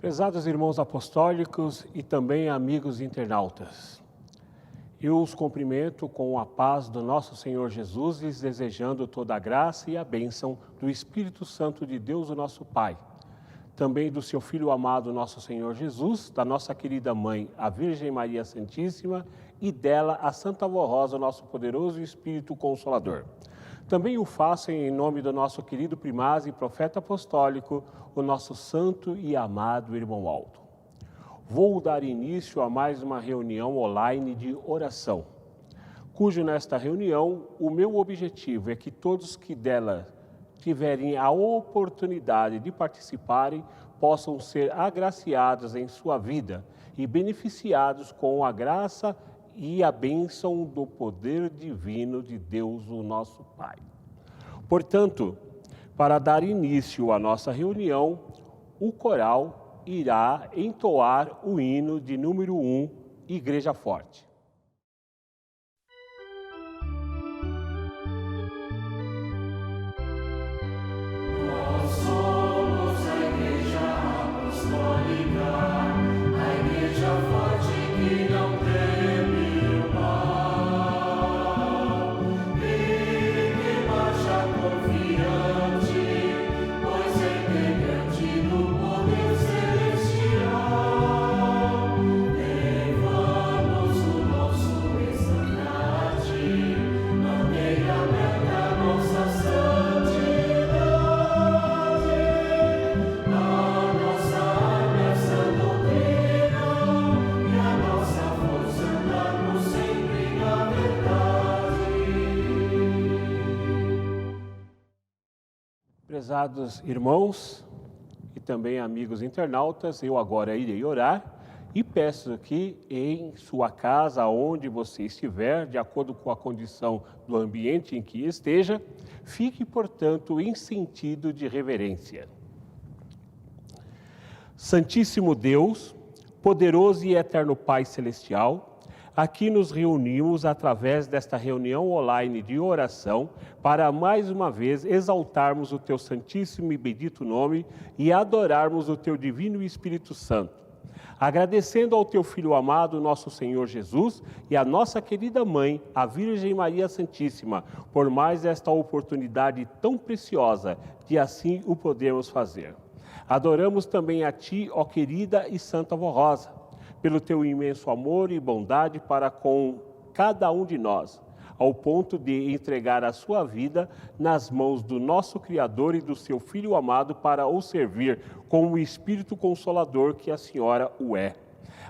Prezados irmãos apostólicos e também amigos internautas, eu os cumprimento com a paz do nosso Senhor Jesus, lhes desejando toda a graça e a bênção do Espírito Santo de Deus, o nosso Pai, também do seu Filho amado, nosso Senhor Jesus, da nossa querida Mãe, a Virgem Maria Santíssima, e dela, a Santa Avó Rosa, nosso poderoso Espírito Consolador. Também o faço em nome do nosso querido primaz e profeta apostólico, o nosso santo e amado irmão Aldo. Vou dar início a mais uma reunião online de oração, cujo nesta reunião o meu objetivo é que todos que dela tiverem a oportunidade de participarem possam ser agraciados em sua vida e beneficiados com a graça e a bênção do poder divino de Deus, o nosso Pai. Portanto, para dar início à nossa reunião, o coral irá entoar o hino de número 1, Igreja Forte. Nós somos a Igreja Apostólica, a Igreja Forte que não teme o mal e que marcha confiante, pois é integrante do poder celestial. Levamos o nosso estandarte, bandeira branca, nossa santidade. A nossa arma é essa doutrina e a nossa força andarmos sempre na verdade. Prezados irmãos e também amigos internautas, eu agora irei orar e peço que em sua casa, onde você estiver, de acordo com a condição do ambiente em que esteja, fique, portanto, em sentido de reverência. Santíssimo Deus, poderoso e eterno Pai Celestial, aqui nos reunimos através desta reunião online de oração para mais uma vez exaltarmos o Teu santíssimo e bendito nome e adorarmos o Teu divino Espírito Santo. Agradecendo ao Teu Filho amado, nosso Senhor Jesus, e à nossa querida Mãe, a Virgem Maria Santíssima, por mais esta oportunidade tão preciosa de assim o podermos fazer. Adoramos também a Ti, ó querida e Santa Avó Rosa, pelo Teu imenso amor e bondade para com cada um de nós, ao ponto de entregar a sua vida nas mãos do nosso Criador e do seu Filho amado para o servir com o Espírito Consolador que a Senhora o é.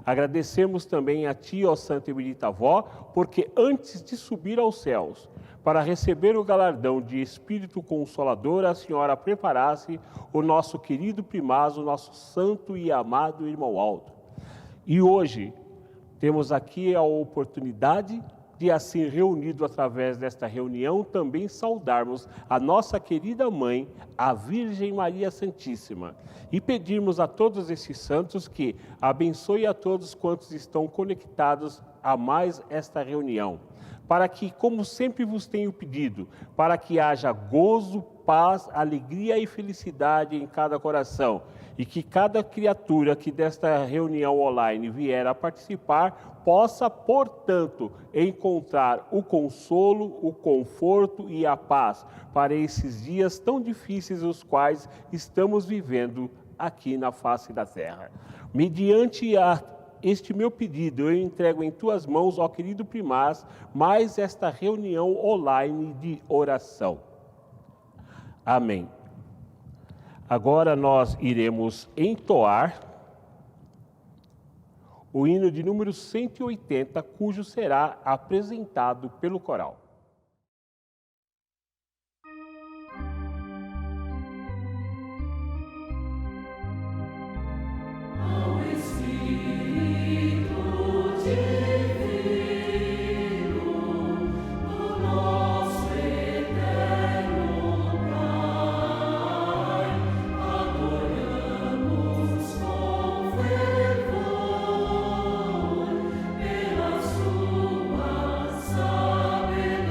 Agradecemos também a Ti, ó Santa e Bendita Avó, porque antes de subir aos céus, para receber o galardão de Espírito Consolador, a Senhora preparasse o nosso querido primaz, o nosso santo e amado irmão Aldo. E hoje temos aqui a oportunidade de, assim reunido através desta reunião, também saudarmos a nossa querida Mãe, a Virgem Maria Santíssima, e pedirmos a todos esses santos que abençoe a todos quantos estão conectados a mais esta reunião, para que, como sempre vos tenho pedido, para que haja gozo, paz, alegria e felicidade em cada coração, e que cada criatura que desta reunião online vier a participar possa, portanto, encontrar o consolo, o conforto e a paz para esses dias tão difíceis os quais estamos vivendo aqui na face da terra. Mediante este meu pedido, eu entrego em Tuas mãos, ó querido primaz, mais esta reunião online de oração. Amém. Agora nós iremos entoar o hino de número 180, cujo será apresentado pelo coral. Pela sua sabedoria.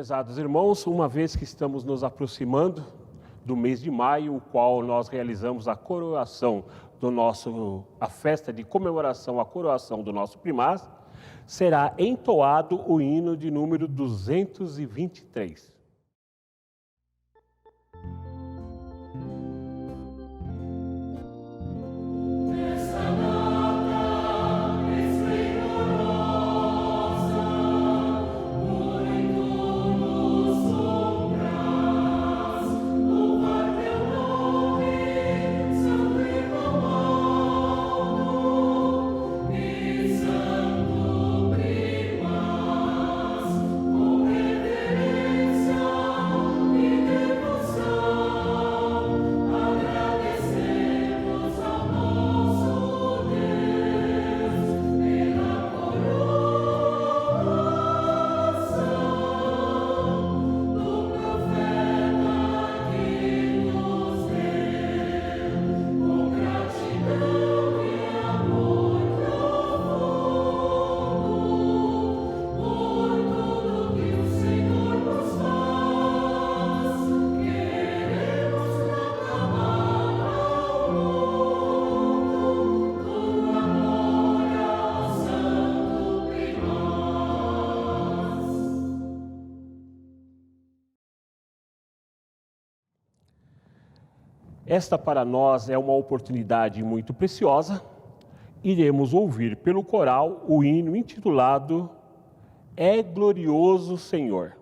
Prezados irmãos, uma vez que estamos nos aproximando do mês de maio, o qual nós realizamos a coroação a festa de comemoração à coroação do nosso primaz, será entoado o hino de número 223. Esta para nós é uma oportunidade muito preciosa. Iremos ouvir pelo coral o hino intitulado É Glorioso Senhor.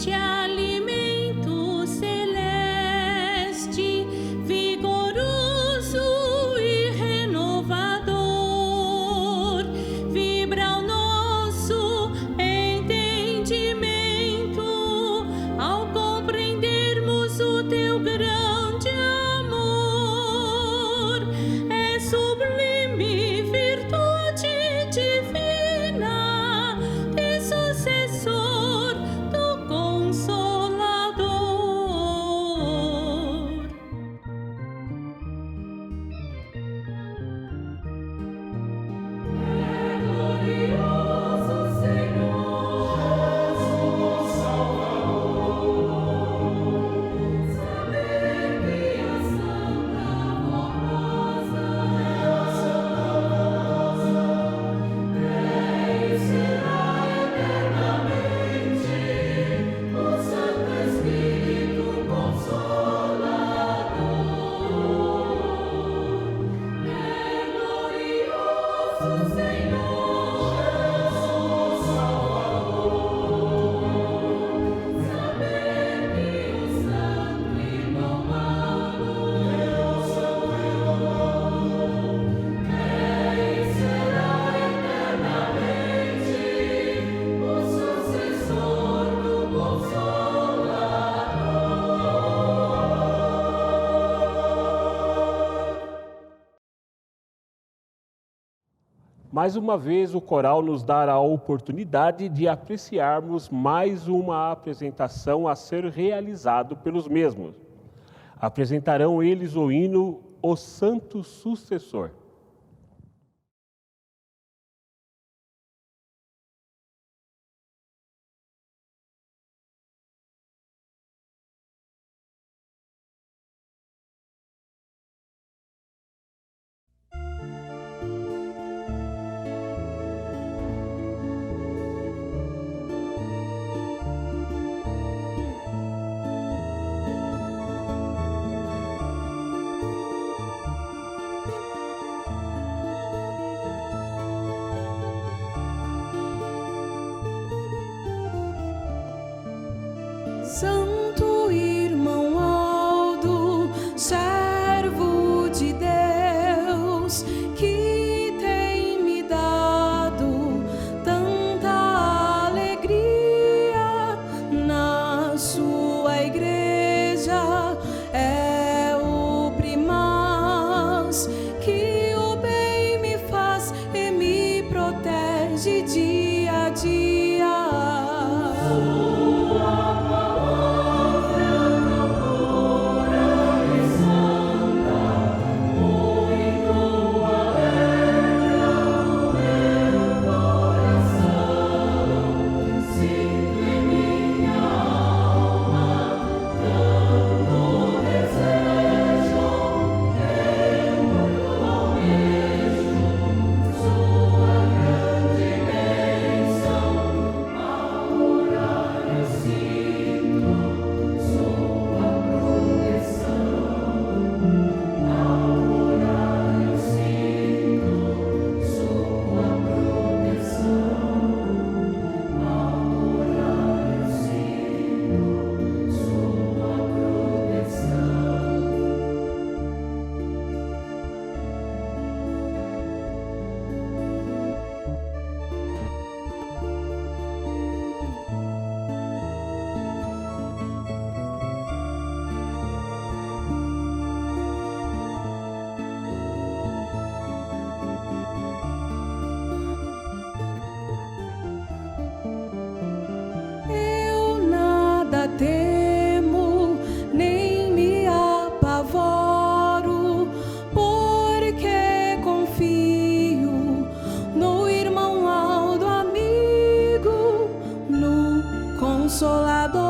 este alimento celeste, vigoroso e renovador, vibra o nosso entendimento ao compreendermos o teu grande amor. É sublime virtude divina e sucessor do Consolador. Glorioso Senhor, Jesus Salvador, saber que a Santa Formosa é e será eternamente o Santo Espírito Consolador. É glorioso Senhor, Jesus Salvador, saber que o Santo Indomado é e será eternamente o sucessor do Consolador. Mais uma vez, o coral nos dá a oportunidade de apreciarmos mais uma apresentação a ser realizado pelos mesmos. Apresentarão eles o hino O Santo Sucessor. Santo irmão Aldo, servo de Deus, que tem me dado tanta alegria na sua igreja, é o primaz que o bem me faz e me protege dia a dia. Temo, nem me apavoro, porque confio no irmão Aldo amigo, no Consolador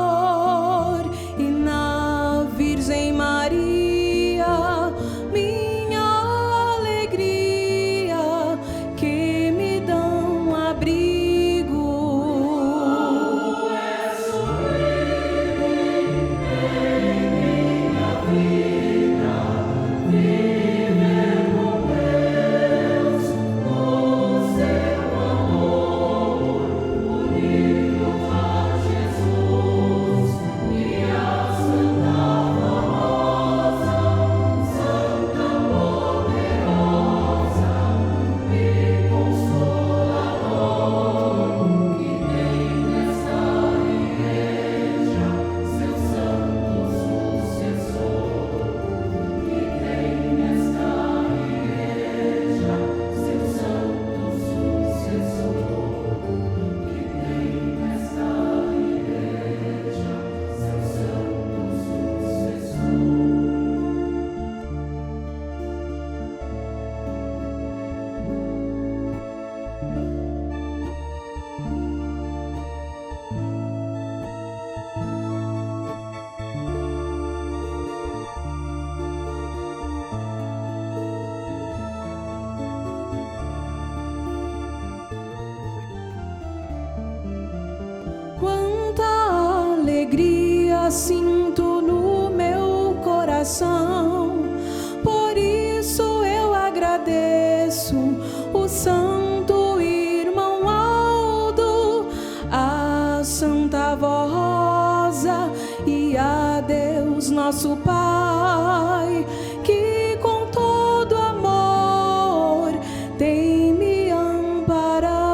e na Virgem Maria, minha alegria, que me dão abrigo. Jesus sinto no meu coração. Por isso eu agradeço o santo irmão Aldo, a Santa Avó Rosa e a Deus nosso Pai, que com todo amor tem me amparado.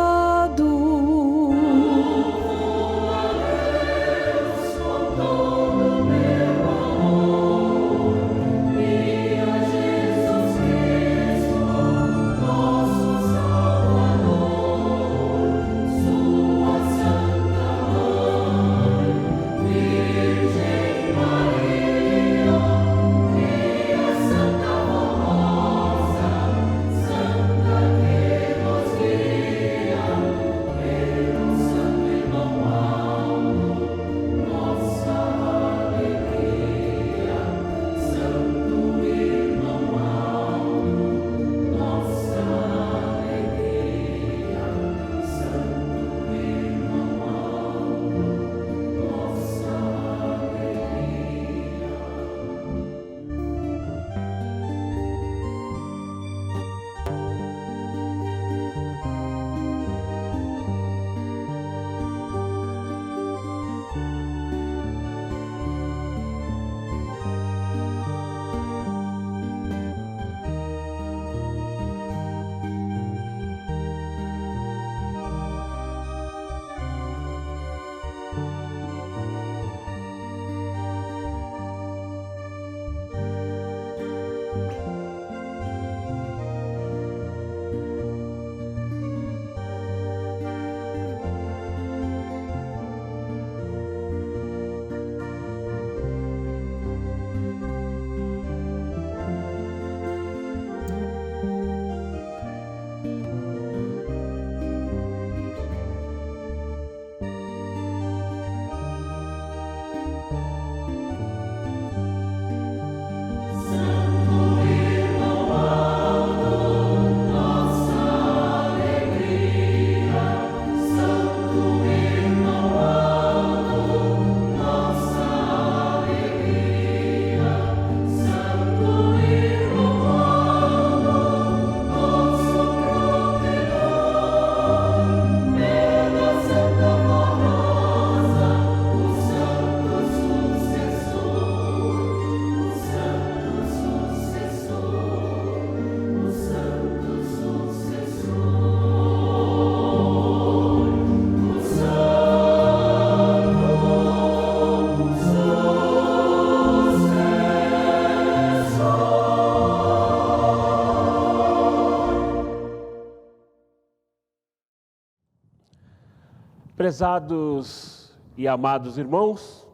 Prezados e amados irmãos,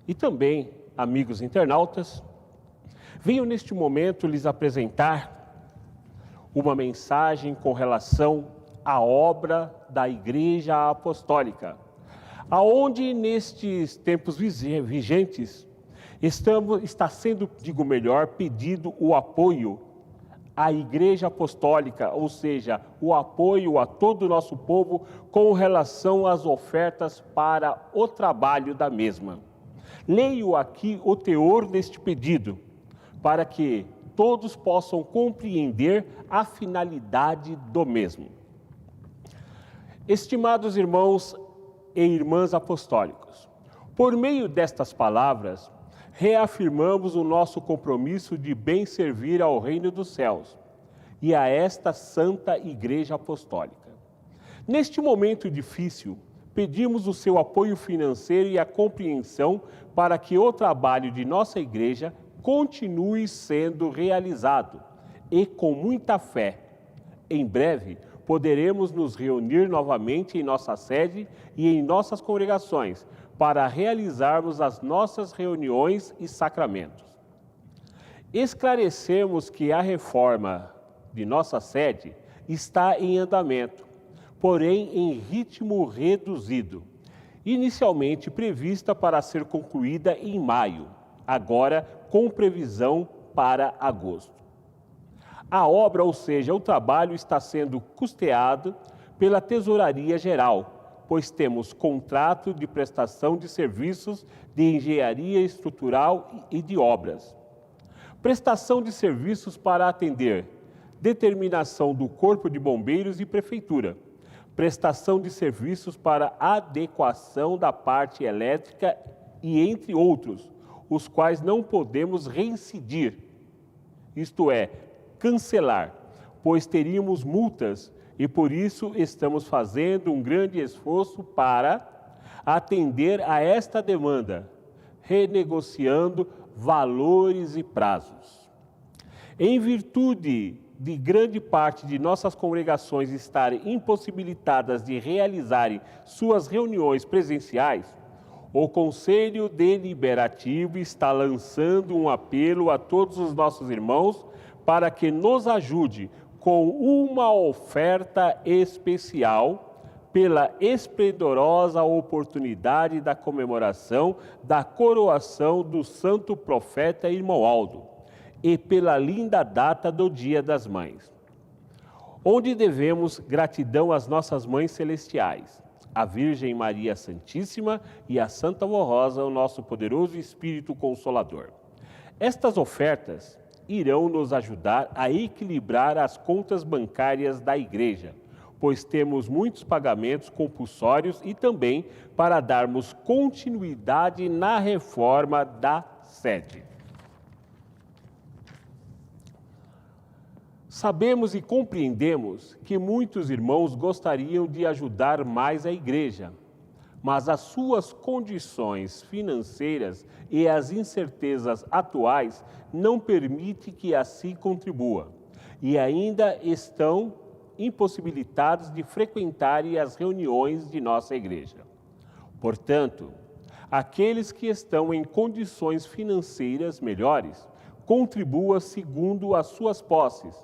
e também amigos internautas, venho neste momento lhes apresentar uma mensagem com relação à obra da Igreja Apostólica, aonde nestes tempos vigentes está sendo, digo melhor, pedido o apoio à Igreja Apostólica, ou seja, o apoio a todo o nosso povo com relação às ofertas para o trabalho da mesma. Leio aqui o teor deste pedido, para que todos possam compreender a finalidade do mesmo. Estimados irmãos e irmãs apostólicos, por meio destas palavras, reafirmamos o nosso compromisso de bem servir ao reino dos céus e a esta Santa Igreja Apostólica. Neste momento difícil, pedimos o seu apoio financeiro e a compreensão para que o trabalho de nossa Igreja continue sendo realizado e com muita fé. Em breve, poderemos nos reunir novamente em nossa sede e em nossas congregações para realizarmos as nossas reuniões e sacramentos. Esclarecemos que a reforma de nossa sede está em andamento, porém em ritmo reduzido, inicialmente prevista para ser concluída em maio, agora com previsão para agosto. A obra, ou seja, o trabalho está sendo custeado pela Tesouraria Geral, pois temos contrato de prestação de serviços de engenharia estrutural e de obras. Prestação de serviços para atender determinação do Corpo de Bombeiros e Prefeitura. Prestação de serviços para adequação da parte elétrica e entre outros, os quais não podemos reincidir, isto é, cancelar, pois teríamos multas e por isso estamos fazendo um grande esforço para atender a esta demanda, renegociando valores e prazos. Em virtude de grande parte de nossas congregações estarem impossibilitadas de realizarem suas reuniões presenciais, o Conselho Deliberativo está lançando um apelo a todos os nossos irmãos para que nos ajude com uma oferta especial pela esplendorosa oportunidade da comemoração da coroação do santo profeta Irmão Aldo e pela linda data do Dia das Mães, onde devemos gratidão às nossas mães celestiais, a Virgem Maria Santíssima e a Santa Vó Rosa, o nosso poderoso Espírito Consolador. Estas ofertas irão nos ajudar a equilibrar as contas bancárias da Igreja, pois temos muitos pagamentos compulsórios e também para darmos continuidade na reforma da sede. Sabemos e compreendemos que muitos irmãos gostariam de ajudar mais a Igreja, mas as suas condições financeiras e as incertezas atuais não permitem que assim contribua, e ainda estão impossibilitados de frequentarem as reuniões de nossa Igreja. Portanto, aqueles que estão em condições financeiras melhores, contribuam segundo as suas posses,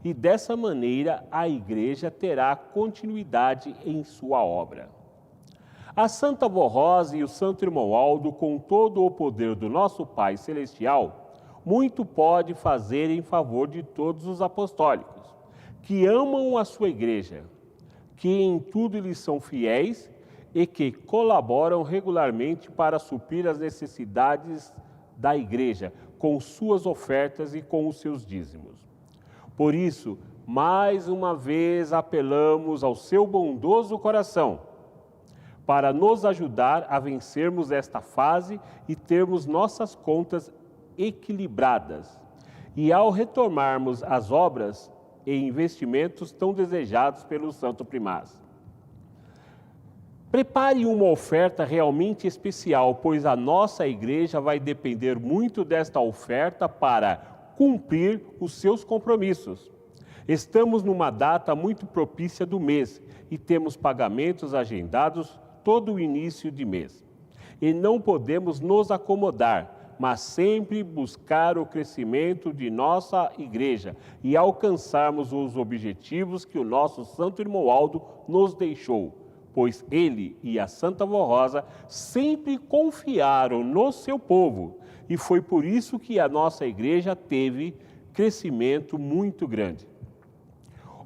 e dessa maneira a Igreja terá continuidade em sua obra. A Santa Vó Rosa e o Santo Irmão Aldo, com todo o poder do nosso Pai Celestial, muito pode fazer em favor de todos os apostólicos, que amam a sua Igreja, que em tudo lhes são fiéis e que colaboram regularmente para suprir as necessidades da Igreja, com suas ofertas e com os seus dízimos. Por isso, mais uma vez apelamos ao seu bondoso coração, para nos ajudar a vencermos esta fase e termos nossas contas equilibradas, e ao retomarmos as obras e investimentos tão desejados pelo Santo Primaz. Prepare uma oferta realmente especial, pois a nossa Igreja vai depender muito desta oferta para cumprir os seus compromissos. Estamos numa data muito propícia do mês e temos pagamentos agendados todo o início de mês. E não podemos nos acomodar, mas sempre buscar o crescimento de nossa Igreja e alcançarmos os objetivos que o nosso Santo Irmão Aldo nos deixou, pois ele e a Santa Vó Rosa sempre confiaram no seu povo, e foi por isso que a nossa Igreja teve crescimento muito grande.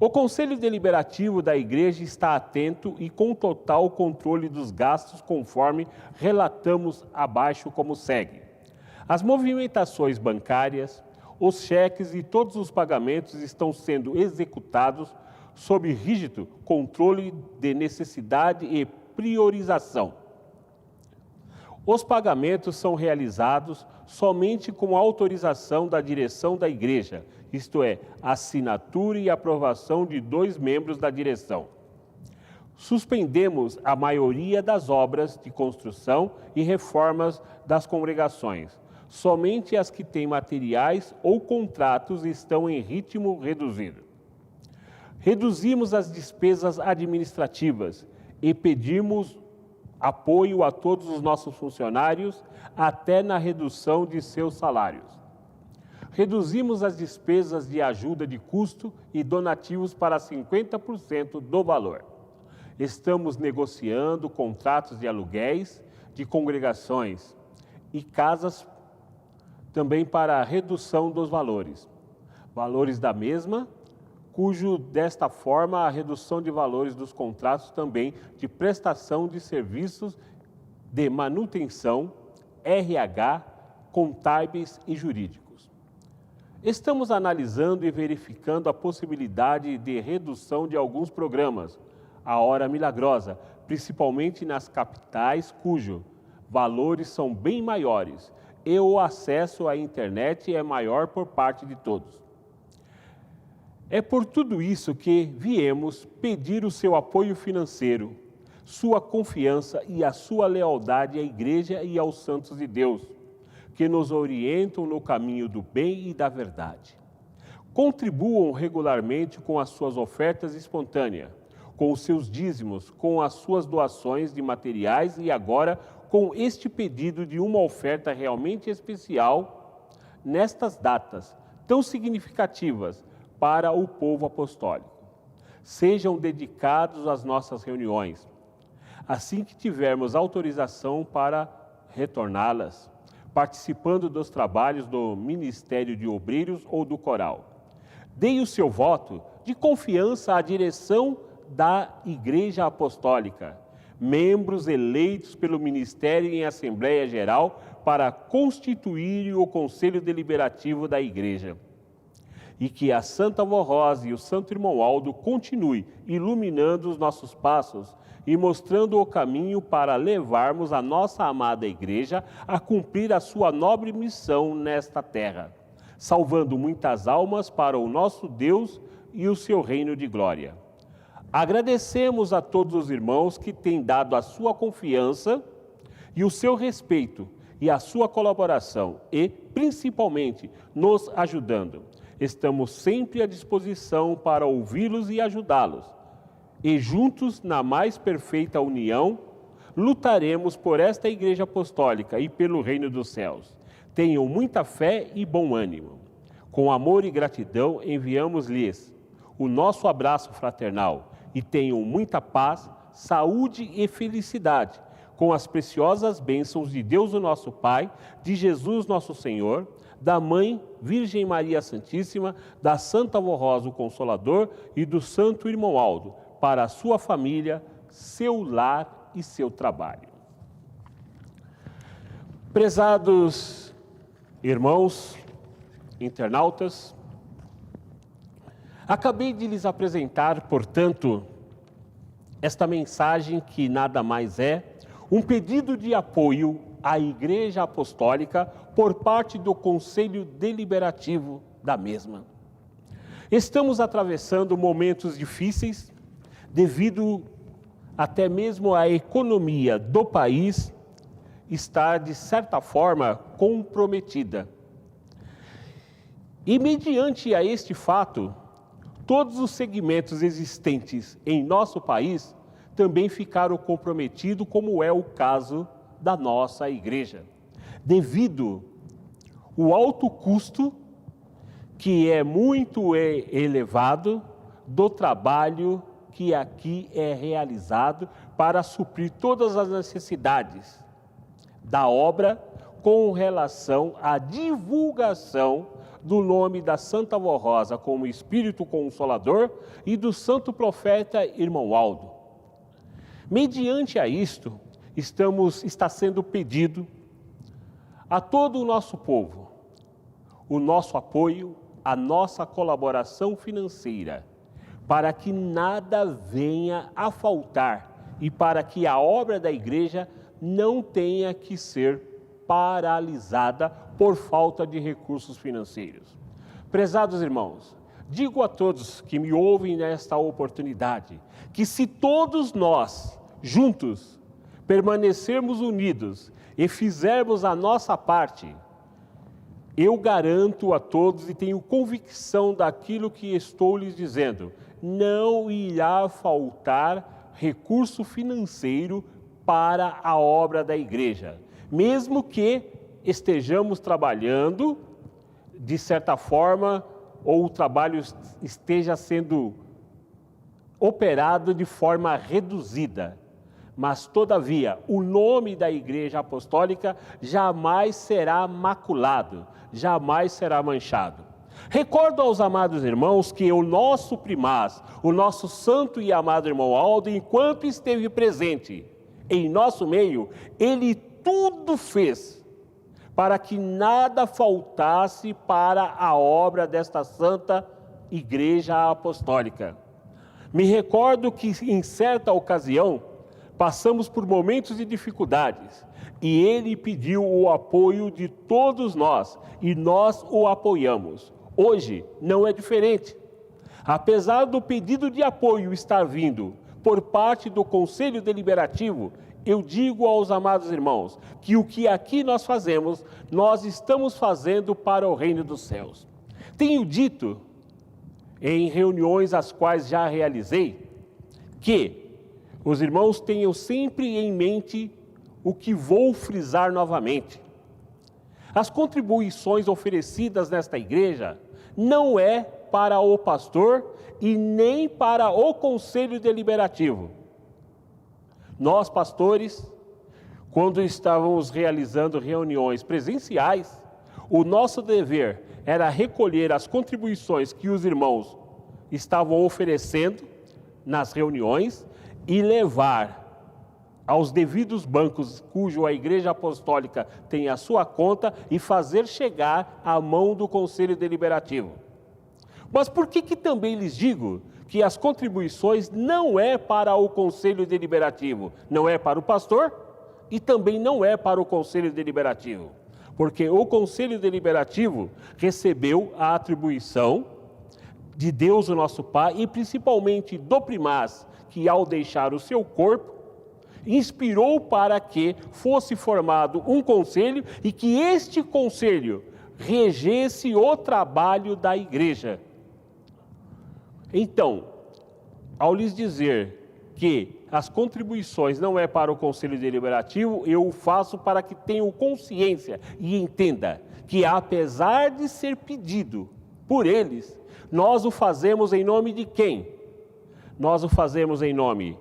O Conselho Deliberativo da Igreja está atento e com total controle dos gastos, conforme relatamos abaixo como segue. As movimentações bancárias, os cheques e todos os pagamentos estão sendo executados sob rígido controle de necessidade e priorização. Os pagamentos são realizados somente com autorização da direção da Igreja, isto é, assinatura e aprovação de 2 membros da direção. Suspendemos a maioria das obras de construção e reformas das congregações. Somente as que têm materiais ou contratos estão em ritmo reduzido. Reduzimos as despesas administrativas e pedimos apoio a todos os nossos funcionários, até na redução de seus salários. Reduzimos as despesas de ajuda de custo e donativos para 50% do valor. Estamos negociando contratos de aluguéis de congregações e casas também para a redução dos valores da mesma, cujo, desta forma, a redução de valores dos contratos também de prestação de serviços de manutenção, RH, contábeis e jurídicos. Estamos analisando e verificando a possibilidade de redução de alguns programas, a Hora Milagrosa, principalmente nas capitais, cujo valores são bem maiores e o acesso à internet é maior por parte de todos. É por tudo isso que viemos pedir o seu apoio financeiro, sua confiança e a sua lealdade à Igreja e aos santos de Deus, que nos orientam no caminho do bem e da verdade. Contribuam regularmente com as suas ofertas espontâneas, com os seus dízimos, com as suas doações de materiais e agora com este pedido de uma oferta realmente especial nestas datas tão significativas para o povo apostólico. Sejam dedicados às nossas reuniões, assim que tivermos autorização para retorná-las, participando dos trabalhos do Ministério de Obreiros ou do Coral. Deem o seu voto de confiança à direção da Igreja Apostólica, membros eleitos pelo Ministério em Assembleia Geral para constituir o Conselho Deliberativo da Igreja. E que a Santa Avó Rosa e o Santo Irmão Aldo continue iluminando os nossos passos e mostrando o caminho para levarmos a nossa amada Igreja a cumprir a sua nobre missão nesta terra, salvando muitas almas para o nosso Deus e o seu reino de glória. Agradecemos a todos os irmãos que têm dado a sua confiança e o seu respeito e a sua colaboração e, principalmente, nos ajudando. Estamos sempre à disposição para ouvi-los e ajudá-los. E juntos, na mais perfeita união, lutaremos por esta Igreja Apostólica e pelo Reino dos Céus. Tenham muita fé e bom ânimo. Com amor e gratidão, enviamos-lhes o nosso abraço fraternal e tenham muita paz, saúde e felicidade, com as preciosas bênçãos de Deus o nosso Pai, de Jesus nosso Senhor, da Mãe Virgem Maria Santíssima, da Santa Avó Rosa, o Consolador, e do Santo Irmão Aldo, para a sua família, seu lar e seu trabalho. Prezados irmãos, internautas, acabei de lhes apresentar, portanto, esta mensagem que nada mais é um pedido de apoio à Igreja Apostólica por parte do Conselho Deliberativo da mesma. Estamos atravessando momentos difíceis devido até mesmo à economia do país estar, de certa forma, comprometida. E, mediante a este fato, todos os segmentos existentes em nosso país também ficaram comprometidos, como é o caso da nossa igreja, devido ao alto custo, que é muito elevado, do trabalho que aqui é realizado para suprir todas as necessidades da obra com relação à divulgação do nome da Santa Avó Rosa como Espírito Consolador e do Santo Profeta Irmão Aldo. Mediante a isto, está sendo pedido a todo o nosso povo o nosso apoio, a nossa colaboração financeira, para que nada venha a faltar e para que a obra da igreja não tenha que ser paralisada por falta de recursos financeiros. Prezados irmãos, digo a todos que me ouvem nesta oportunidade, que se todos nós, juntos, permanecermos unidos e fizermos a nossa parte, eu garanto a todos e tenho convicção daquilo que estou lhes dizendo, não irá faltar recurso financeiro para a obra da igreja, mesmo que estejamos trabalhando, de certa forma, ou o trabalho esteja sendo operado de forma reduzida. Mas, todavia, o nome da Igreja Apostólica jamais será maculado, jamais será manchado. Recordo aos amados irmãos que o nosso primaz, o nosso santo e amado irmão Aldo, enquanto esteve presente em nosso meio, ele tudo fez para que nada faltasse para a obra desta santa Igreja Apostólica. Me recordo que em certa ocasião passamos por momentos de dificuldades e ele pediu o apoio de todos nós e nós o apoiamos. Hoje não é diferente. Apesar do pedido de apoio estar vindo por parte do Conselho Deliberativo, eu digo aos amados irmãos que o que aqui nós fazemos, nós estamos fazendo para o reino dos céus. Tenho dito em reuniões as quais já realizei, que os irmãos tenham sempre em mente o que vou frisar novamente. As contribuições oferecidas nesta igreja não é para o pastor e nem para o Conselho Deliberativo. Nós, pastores, quando estávamos realizando reuniões presenciais, o nosso dever era recolher as contribuições que os irmãos estavam oferecendo nas reuniões e levar aos devidos bancos cujo a Igreja Apostólica tem a sua conta e fazer chegar à mão do Conselho Deliberativo. Mas por que também lhes digo que as contribuições não é para o Conselho Deliberativo, não é para o pastor e também não é para o Conselho Deliberativo? Porque o Conselho Deliberativo recebeu a atribuição de Deus, o nosso Pai, e principalmente do primaz, que ao deixar o seu corpo, inspirou para que fosse formado um conselho e que este conselho regesse o trabalho da igreja. Então, ao lhes dizer que as contribuições não é para o Conselho Deliberativo, eu o faço para que tenham consciência e entenda que, apesar de ser pedido por eles, nós o fazemos em nome de quem? Nós o fazemos em nome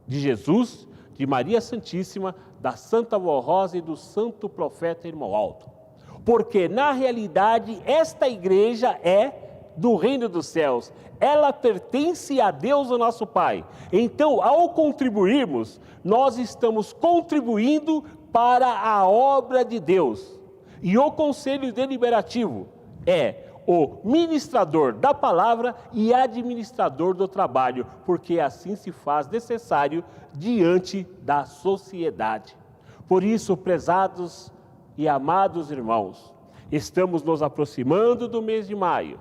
de Jesus, de Maria Santíssima, da Santa Avó Rosa e do Santo Profeta Irmão Aldo. Porque, na realidade, esta igreja é do reino dos céus. Ela pertence a Deus, o nosso Pai. Então, ao contribuirmos, nós estamos contribuindo para a obra de Deus. E o Conselho Deliberativo é o ministrador da palavra e administrador do trabalho, porque assim se faz necessário diante da sociedade. Por isso, prezados e amados irmãos, estamos nos aproximando do mês de maio,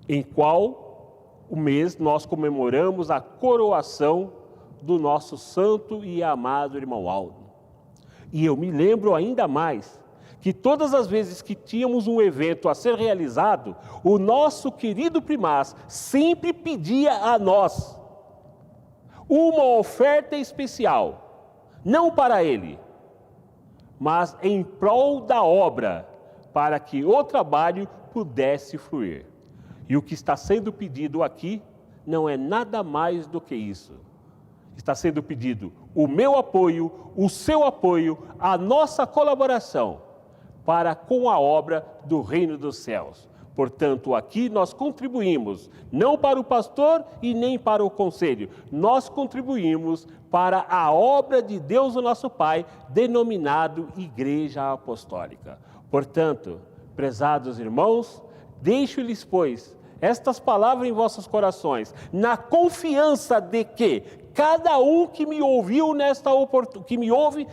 em qual o mês nós comemoramos a coroação do nosso santo e amado irmão Aldo. E eu me lembro ainda mais que todas as vezes que tínhamos um evento a ser realizado, o nosso querido primaz sempre pedia a nós uma oferta especial, não para ele, mas em prol da obra, para que o trabalho pudesse fluir. E o que está sendo pedido aqui não é nada mais do que isso. Está sendo pedido o meu apoio, o seu apoio, a nossa colaboração para com a obra do reino dos céus. Portanto, aqui nós contribuímos, não para o pastor e nem para o conselho, nós contribuímos para a obra de Deus, o nosso Pai, denominado Igreja Apostólica. Portanto, prezados irmãos, deixo-lhes, pois, estas palavras em vossos corações, na confiança de que cada um que me ouve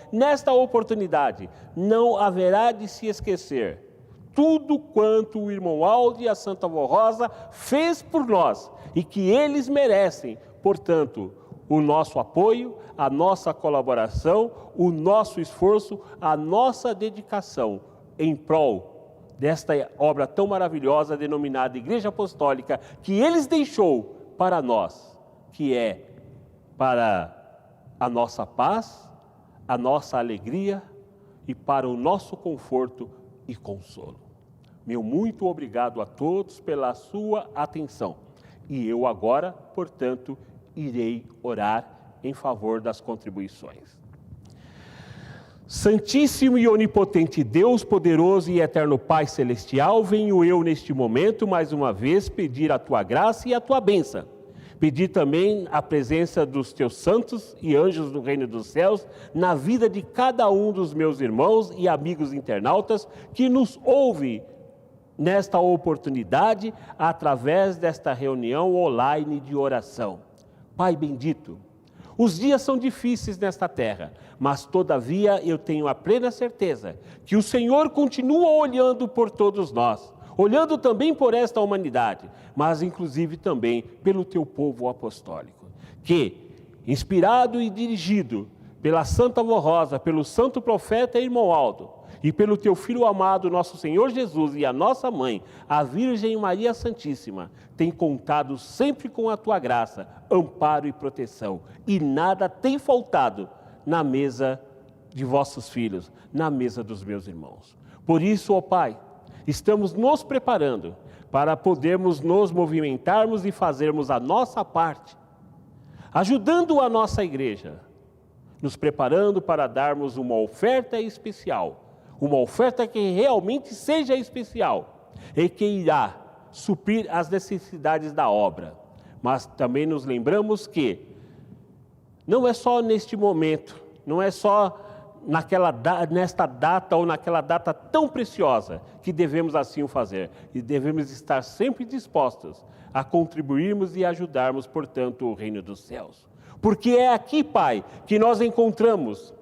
nesta oportunidade, não haverá de se esquecer tudo quanto o irmão Aldo e a Santa Avó Rosa fez por nós e que eles merecem. Portanto, o nosso apoio, a nossa colaboração, o nosso esforço, a nossa dedicação em prol desta obra tão maravilhosa denominada Igreja Apostólica, que eles deixou para nós, que é para a nossa paz, a nossa alegria e para o nosso conforto e consolo. Meu muito obrigado a todos pela sua atenção. E eu agora, portanto, irei orar em favor das contribuições. Santíssimo e onipotente Deus, poderoso e eterno Pai Celestial, venho eu neste momento, mais uma vez, pedir a Tua graça e a Tua bênção. Pedir também a presença dos Teus santos e anjos do reino dos céus na vida de cada um dos meus irmãos e amigos internautas que nos ouve nesta oportunidade através desta reunião online de oração. Pai bendito, os dias são difíceis nesta terra, mas todavia eu tenho a plena certeza que o Senhor continua olhando por todos nós, olhando também por esta humanidade, mas inclusive também pelo teu povo apostólico, que, inspirado e dirigido pela Santa Vó Rosa, pelo Santo Profeta Irmão Aldo, e pelo teu Filho amado, nosso Senhor Jesus, e a nossa Mãe, a Virgem Maria Santíssima, tem contado sempre com a tua graça, amparo e proteção, e nada tem faltado na mesa de vossos filhos, na mesa dos meus irmãos. Por isso, ó Pai, estamos nos preparando para podermos nos movimentarmos e fazermos a nossa parte, ajudando a nossa igreja, nos preparando para darmos uma oferta especial, uma oferta que realmente seja especial e que irá suprir as necessidades da obra. Mas também nos lembramos que não é só neste momento, não é só nesta data ou naquela data tão preciosa que devemos assim o fazer. E devemos estar sempre dispostos a contribuirmos e ajudarmos, portanto, o reino dos céus. Porque é aqui, Pai, que nós encontramos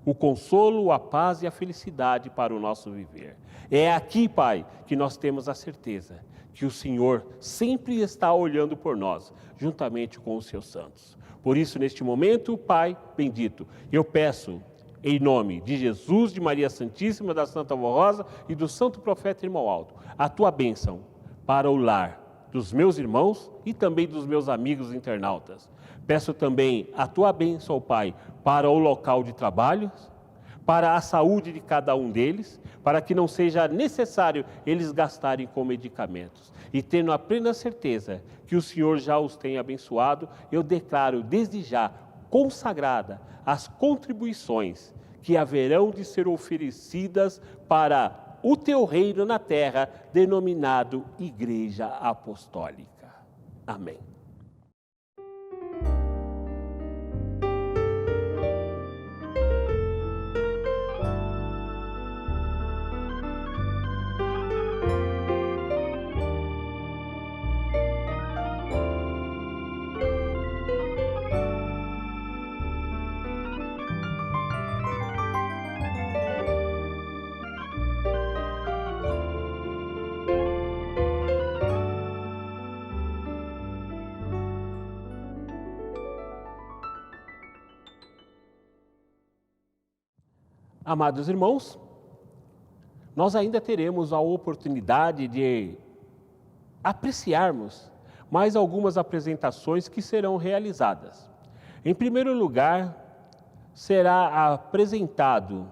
o consolo, a paz e a felicidade para o nosso viver. É aqui, Pai, que nós temos a certeza que o Senhor sempre está olhando por nós, juntamente com os seus santos. Por isso, neste momento, Pai bendito, eu peço, em nome de Jesus, de Maria Santíssima, da Santa Vó Rosa e do Santo Profeta Irmão Aldo, a tua bênção para o lar dos meus irmãos e também dos meus amigos internautas. Peço também a tua bênção, Pai, para o local de trabalho, para a saúde de cada um deles, para que não seja necessário eles gastarem com medicamentos. E tendo a plena certeza que o Senhor já os tem abençoado, eu declaro desde já consagrada as contribuições que haverão de ser oferecidas para o teu reino na terra, denominado Igreja Apostólica. Amém. Amados irmãos, nós ainda teremos a oportunidade de apreciarmos mais algumas apresentações que serão realizadas. Em primeiro lugar, será apresentado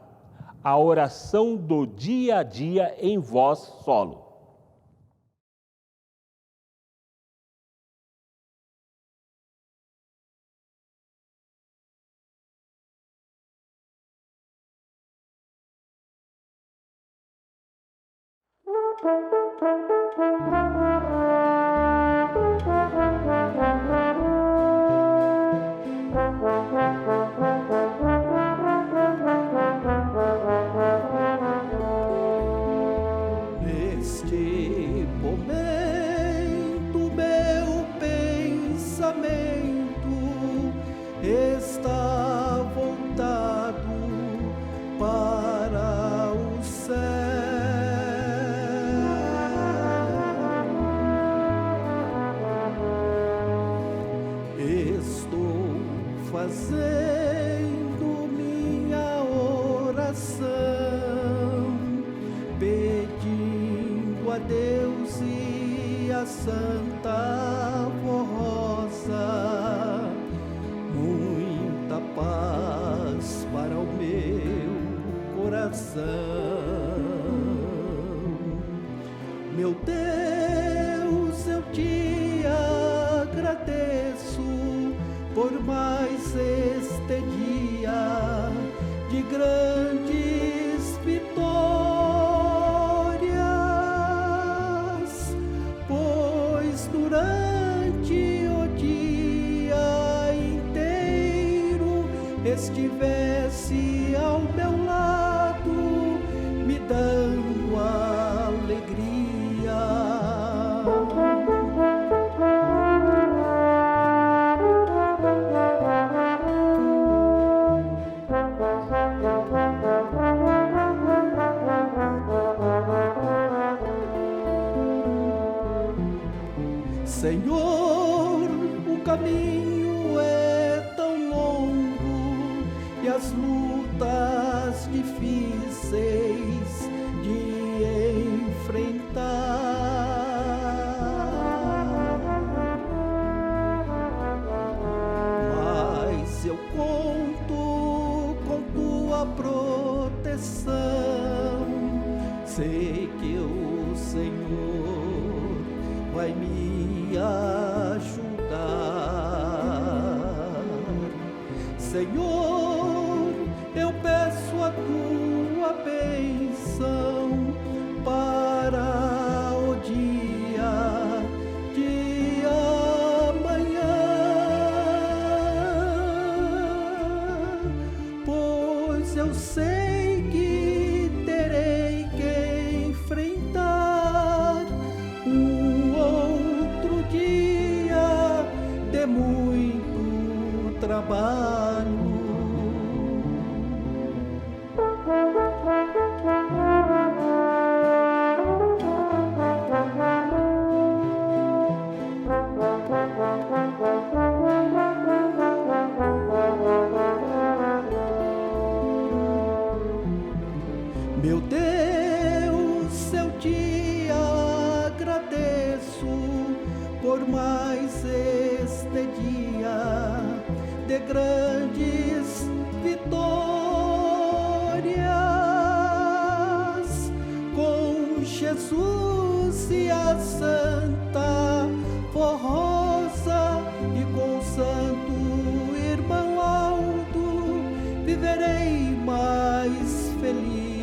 a oração do dia a dia em voz solo. Neste momento, meu pensamento está voltado para o céu. Estou fazendo minha oração, pedindo a Deus e a Santa Vó Rosa muita paz para o meu coração. Meu Deus, eu te agradeço por mais este dia de grandes vitórias, pois durante o dia inteiro estivesse ao meu lado, me dando alegria. Senhor, o caminho é tão longo e as lutas difíceis de enfrentar, mas eu conto com tua proteção, sei que o Senhor vai me ajudar. Senhor, eu peço a tua bênção para o dia de amanhã, pois eu sei que terei que enfrentar outro dia de muito trabalho. Meu Deus, eu te agradeço por mais este dia de grandes vitórias, com Jesus e a Santa Forrosa e com o Santo Irmão Aldo, viverei mais feliz.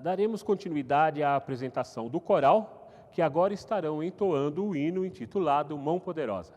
Daremos continuidade à apresentação do coral, que agora estarão entoando o hino intitulado Mão Poderosa.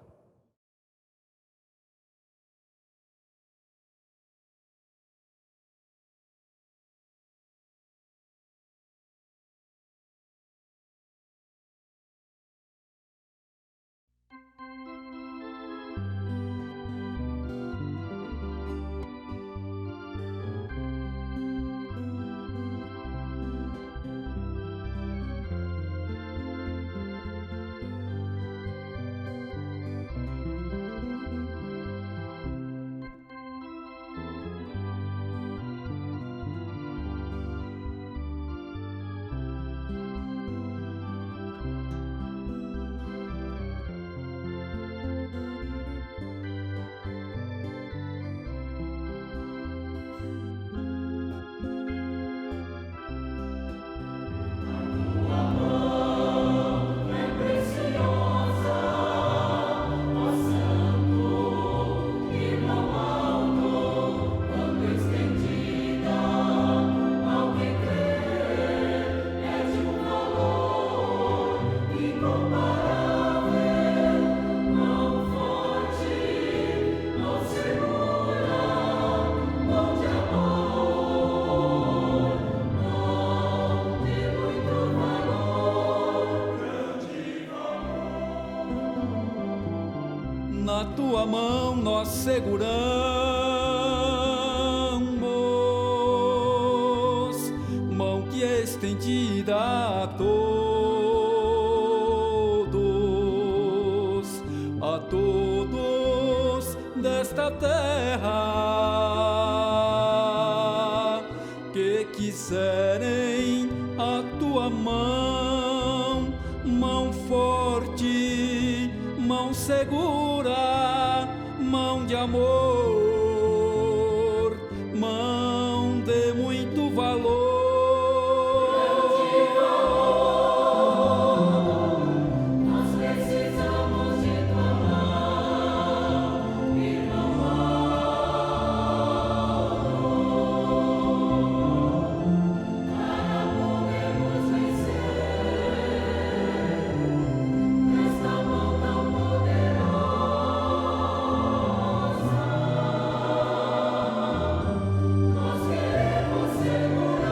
Na tua mão nós seguramos, mão que é estendida a todos, a todos. desta terra, que quiserem a tua mão, mão forte, mão segura, mão de amor, mão de muito valor. Nós precisamos de tua mão, irmão para podermos vencer esta mão tão poderosa. Nós queremos segurar.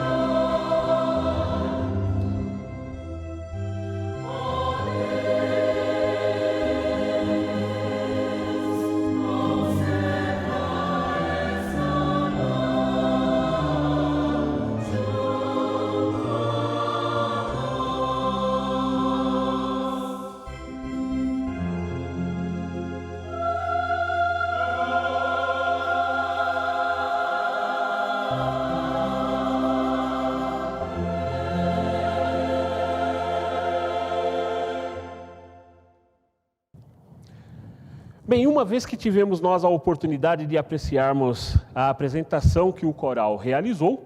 Bem, uma vez que tivemos nós a oportunidade de apreciarmos a apresentação que o coral realizou,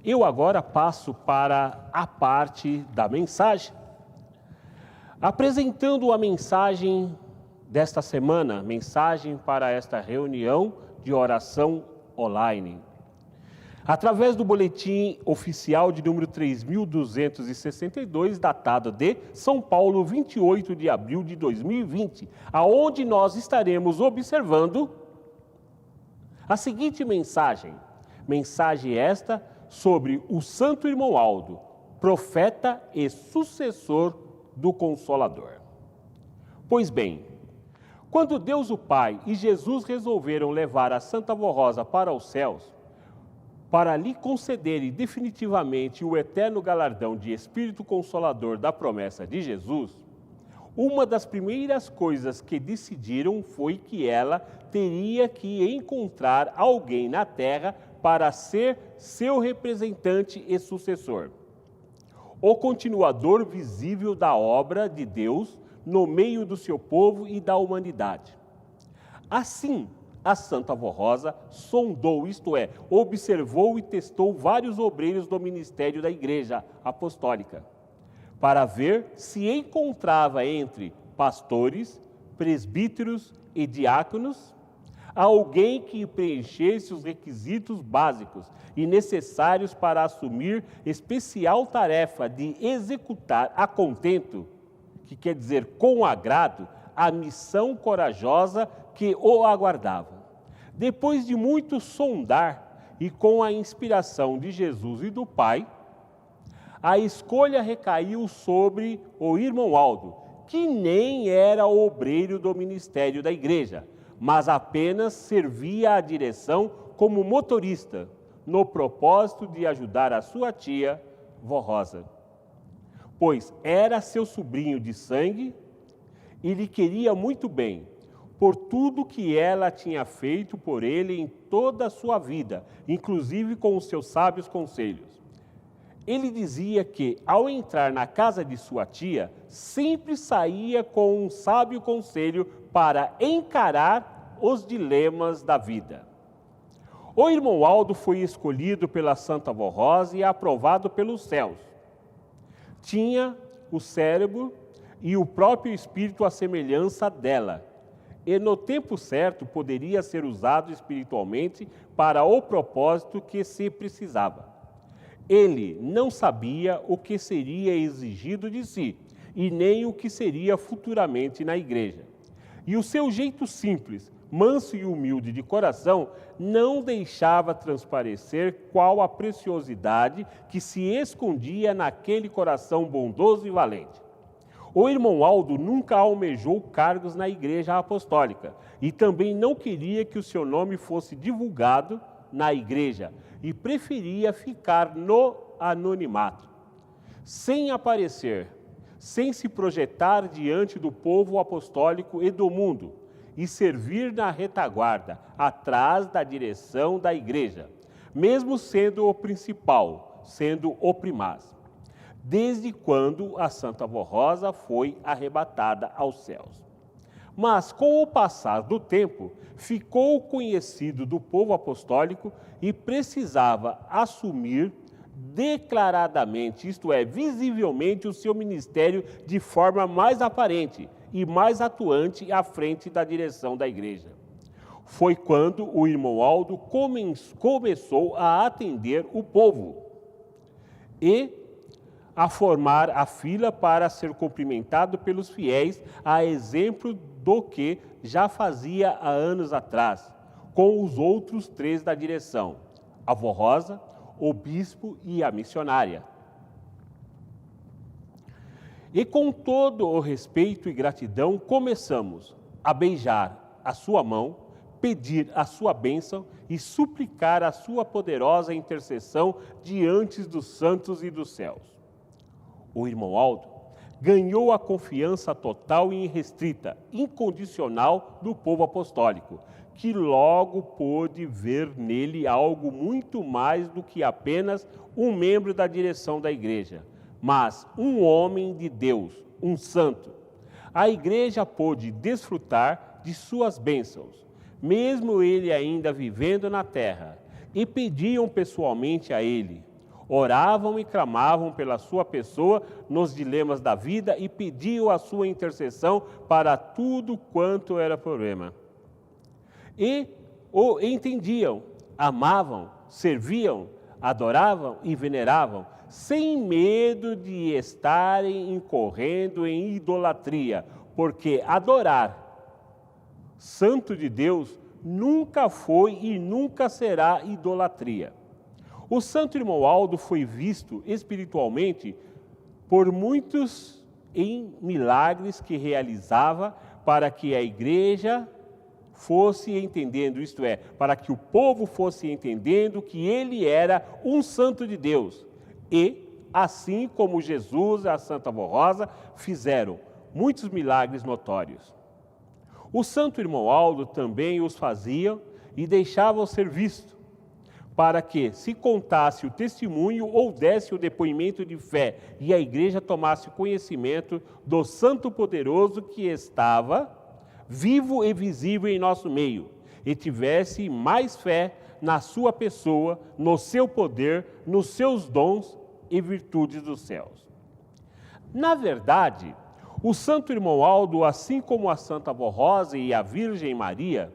eu agora passo para a parte da mensagem, apresentando a mensagem desta semana, mensagem para esta reunião de oração online. Através do boletim oficial de número 3.262, datado de São Paulo, 28 de abril de 2020, aonde nós estaremos observando a seguinte mensagem. Mensagem esta sobre o Santo Irmão Aldo, profeta e sucessor do Consolador. Pois bem, quando Deus o Pai e Jesus resolveram levar a Santa Vó Rosa para os céus, para lhe concederem definitivamente o eterno galardão de Espírito Consolador da promessa de Jesus, uma das primeiras coisas que decidiram foi que ela teria que encontrar alguém na terra para ser seu representante e sucessor, o continuador visível da obra de Deus no meio do seu povo e da humanidade. Assim, a Santa Vó Rosa sondou, isto é, observou e testou vários obreiros do ministério da Igreja Apostólica, para ver se encontrava entre pastores, presbíteros e diáconos alguém que preenchesse os requisitos básicos e necessários para assumir especial tarefa de executar a contento, que quer dizer com agrado, a missão corajosa que o aguardava. Depois de muito sondar e com a inspiração de Jesus e do Pai, a escolha recaiu sobre o irmão Aldo, que nem era obreiro do ministério da igreja, mas apenas servia à direção como motorista, no propósito de ajudar a sua tia, Vó Rosa. Pois era seu sobrinho de sangue e lhe queria muito bem, por tudo que ela tinha feito por ele em toda a sua vida, inclusive com os seus sábios conselhos. Ele dizia que, ao entrar na casa de sua tia, sempre saía com um sábio conselho para encarar os dilemas da vida. O irmão Aldo foi escolhido pela Santa Vó Rosa e aprovado pelos céus. Tinha o cérebro e o próprio espírito à semelhança dela, e no tempo certo poderia ser usado espiritualmente para o propósito que se precisava. Ele não sabia o que seria exigido de si, e nem o que seria futuramente na igreja. E o seu jeito simples, manso e humilde de coração, não deixava transparecer qual a preciosidade que se escondia naquele coração bondoso e valente. O irmão Aldo nunca almejou cargos na Igreja Apostólica e também não queria que o seu nome fosse divulgado na igreja e preferia ficar no anonimato, sem aparecer, sem se projetar diante do povo apostólico e do mundo. e servir na retaguarda, atrás da direção da igreja, mesmo sendo o principal, sendo o primaz, desde quando a Santa Avó Rosa foi arrebatada aos céus. Mas, com o passar do tempo, ficou conhecido do povo apostólico e precisava assumir declaradamente, isto é, visivelmente, o seu ministério de forma mais aparente e mais atuante à frente da direção da igreja. Foi quando o irmão Aldo começou a atender o povo e a formar a fila para ser cumprimentado pelos fiéis, a exemplo do que já fazia há anos atrás, com os outros 3 da direção, a Avó Rosa, o bispo e a missionária. E com todo o respeito e gratidão, começamos a beijar a sua mão, pedir a sua bênção e suplicar a sua poderosa intercessão diante dos santos e dos céus. O irmão Aldo ganhou a confiança total e irrestrita, incondicional do povo apostólico, que logo pôde ver nele algo muito mais do que apenas um membro da direção da igreja, mas um homem de Deus, um santo. A igreja pôde desfrutar de suas bênçãos, mesmo ele ainda vivendo na terra, e pediam pessoalmente a ele. Oravam e clamavam pela sua pessoa nos dilemas da vida e pediam a sua intercessão para tudo quanto era problema. E o entendiam, amavam, serviam, adoravam e veneravam, sem medo de estarem incorrendo em idolatria, porque adorar santo de Deus nunca foi e nunca será idolatria. O santo irmão Aldo foi visto espiritualmente por muitos em milagres que realizava para que a igreja fosse entendendo, isto é, para que o povo fosse entendendo que ele era um santo de Deus. E, assim como Jesus e a Santa Avó Rosa fizeram muitos milagres notórios. O santo irmão Aldo também os fazia e deixava ser visto, para que se contasse o testemunho ou desse o depoimento de fé e a igreja tomasse conhecimento do Santo Poderoso que estava vivo e visível em nosso meio, e tivesse mais fé na sua pessoa, no seu poder, nos seus dons e virtudes dos céus. Na verdade, o santo irmão Aldo, assim como a Santa Avó Rosa e a Virgem Maria,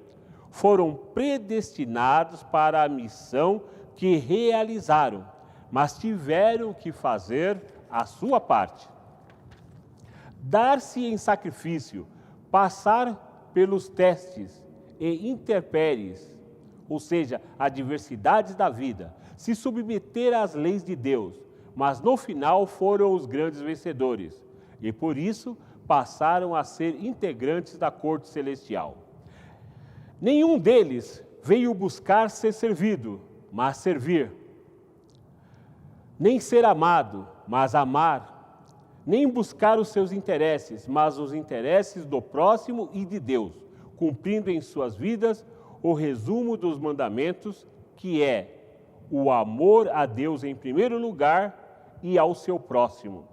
foram predestinados para a missão que realizaram, mas tiveram que fazer a sua parte. Dar-se em sacrifício, passar pelos testes e intempéries, ou seja, adversidades da vida, se submeter às leis de Deus, mas no final foram os grandes vencedores, e por isso passaram a ser integrantes da corte celestial. Nenhum deles veio buscar ser servido, mas servir. Nem ser amado, mas amar. Nem buscar os seus interesses, mas os interesses do próximo e de Deus, cumprindo em suas vidas o resumo dos mandamentos, que é o amor a Deus em primeiro lugar e ao seu próximo.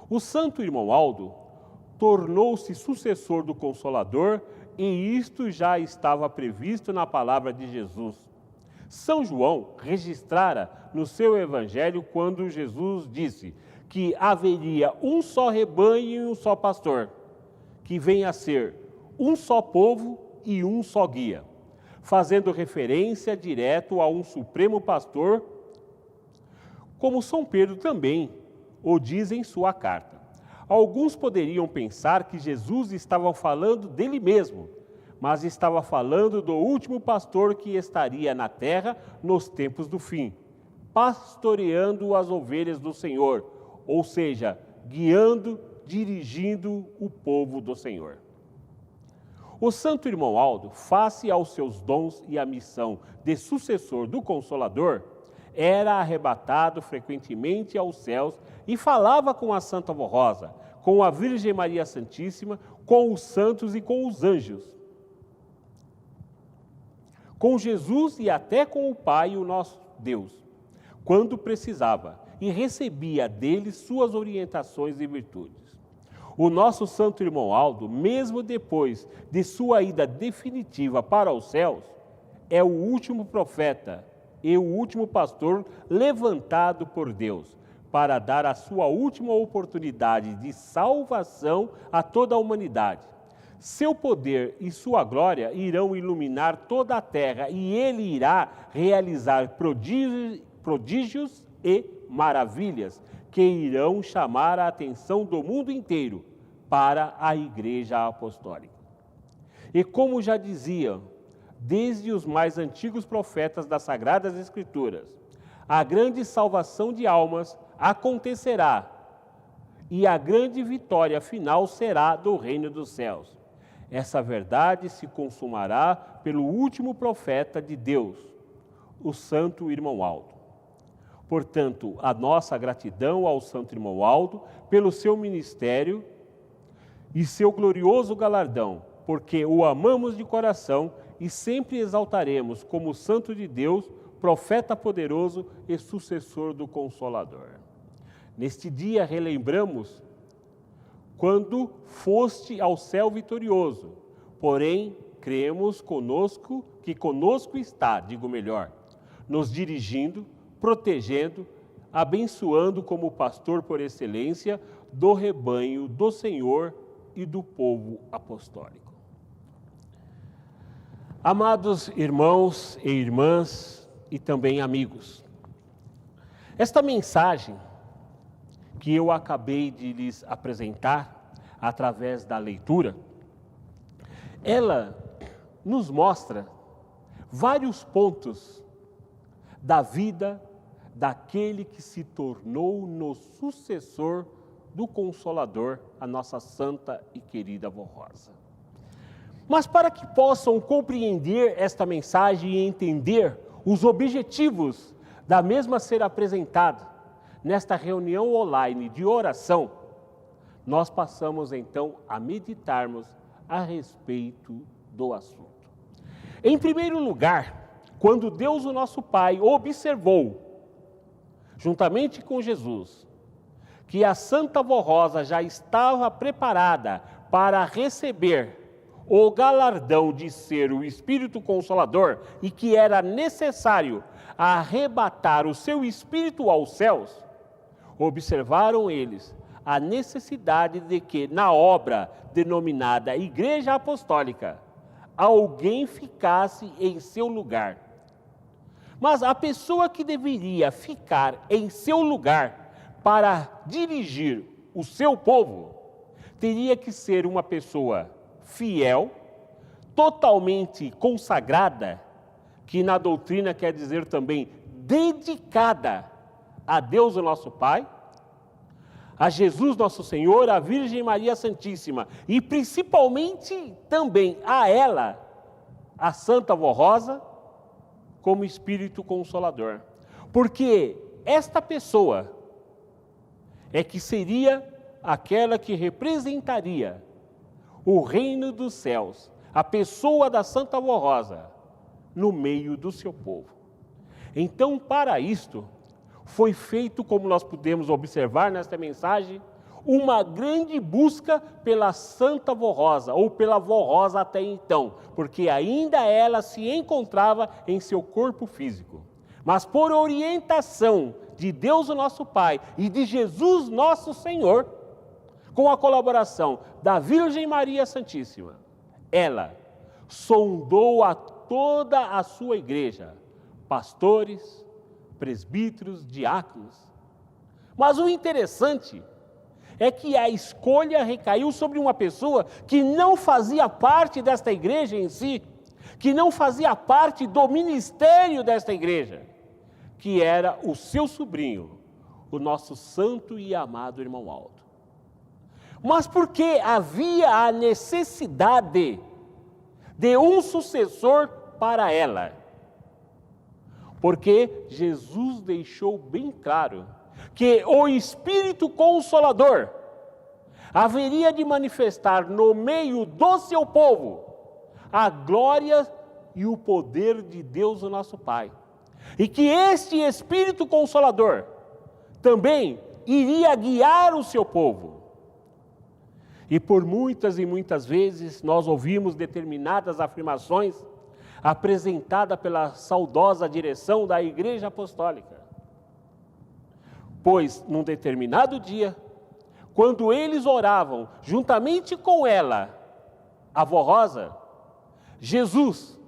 O santo irmão Aldo tornou-se sucessor do Consolador, e isto já estava previsto na palavra de Jesus. São João registrara no seu evangelho quando Jesus disse que haveria um só rebanho e um só pastor, que vem a ser um só povo e um só guia, fazendo referência direto a um supremo pastor, como São Pedro também o diz em sua carta. Alguns poderiam pensar que Jesus estava falando dele mesmo, mas estava falando do último pastor que estaria na terra nos tempos do fim, pastoreando as ovelhas do Senhor, ou seja, guiando, dirigindo o povo do Senhor. O santo irmão Aldo, face aos seus dons e à missão de sucessor do Consolador, era arrebatado frequentemente aos céus e falava com a Santa Avó Rosa, com a Virgem Maria Santíssima, com os santos e com os anjos. com Jesus e até com o Pai, o nosso Deus, quando precisava, e recebia dele suas orientações e virtudes. O nosso santo irmão Aldo, mesmo depois de sua ida definitiva para os céus, é o último profeta e o último pastor levantado por Deus para dar a sua última oportunidade de salvação a toda a humanidade. Seu poder e sua glória irão iluminar toda a terra e ele irá realizar prodígios e maravilhas que irão chamar a atenção do mundo inteiro para a Igreja Apostólica. E como já diziam desde os mais antigos profetas das Sagradas Escrituras, a grande salvação de almas acontecerá e a grande vitória final será do reino dos céus. Essa verdade se consumará pelo último profeta de Deus, o santo irmão Aldo. Portanto, a nossa gratidão ao santo irmão Aldo pelo seu ministério e seu glorioso galardão, porque o amamos de coração e sempre exaltaremos como santo de Deus, profeta poderoso e sucessor do Consolador. Neste dia relembramos quando foste ao céu vitorioso, porém cremos que conosco está, digo melhor, nos dirigindo, protegendo, abençoando como pastor por excelência do rebanho do Senhor e do povo apostólico. Amados irmãos e irmãs e também amigos, esta mensagem que eu acabei de lhes apresentar através da leitura, ela nos mostra vários pontos da vida daquele que se tornou no sucessor do Consolador, a nossa santa e querida Vó Rosa. Mas para que possam compreender esta mensagem e entender os objetivos da mesma ser apresentada nesta reunião online de oração, nós passamos então a meditarmos a respeito do assunto. Em primeiro lugar, quando Deus, o nosso Pai, observou, juntamente com Jesus, que a Santa Vó Rosa já estava preparada para receber o galardão de ser o Espírito Consolador e que era necessário arrebatar o seu espírito aos céus, observaram eles a necessidade de que, na obra denominada Igreja Apostólica, alguém ficasse em seu lugar. Mas a pessoa que deveria ficar em seu lugar para dirigir o seu povo, teria que ser uma pessoa fiel, totalmente consagrada, que na doutrina quer dizer também dedicada a Deus, o nosso Pai, a Jesus, nosso Senhor, a Virgem Maria Santíssima e principalmente também a ela, a Santa Vó Rosa, como Espírito Consolador. Porque esta pessoa é que seria aquela que representaria o reino dos céus, a pessoa da Santa Vó Rosa, no meio do seu povo. Então, para isto, foi feito, como nós podemos observar nesta mensagem, uma grande busca pela Santa Vó Rosa, ou pela Vó Rosa até então, porque ainda ela se encontrava em seu corpo físico. Mas por orientação de Deus, o nosso Pai, e de Jesus, nosso Senhor, com a colaboração da Virgem Maria Santíssima, ela sondou a toda a sua igreja, pastores, presbíteros, diáconos. Mas o interessante é que a escolha recaiu sobre uma pessoa que não fazia parte desta igreja em si, que não fazia parte do ministério desta igreja, que era o seu sobrinho, o nosso santo e amado irmão Aldo. Mas porque havia a necessidade de um sucessor para ela. Porque Jesus deixou bem claro que o Espírito Consolador haveria de manifestar no meio do seu povo a glória e o poder de Deus, o nosso Pai. E que este Espírito Consolador também iria guiar o seu povo. E por muitas e muitas vezes nós ouvimos determinadas afirmações apresentadas pela saudosa direção da Igreja Apostólica. Pois, num determinado dia, quando eles oravam juntamente com ela, a avó Rosa, Jesus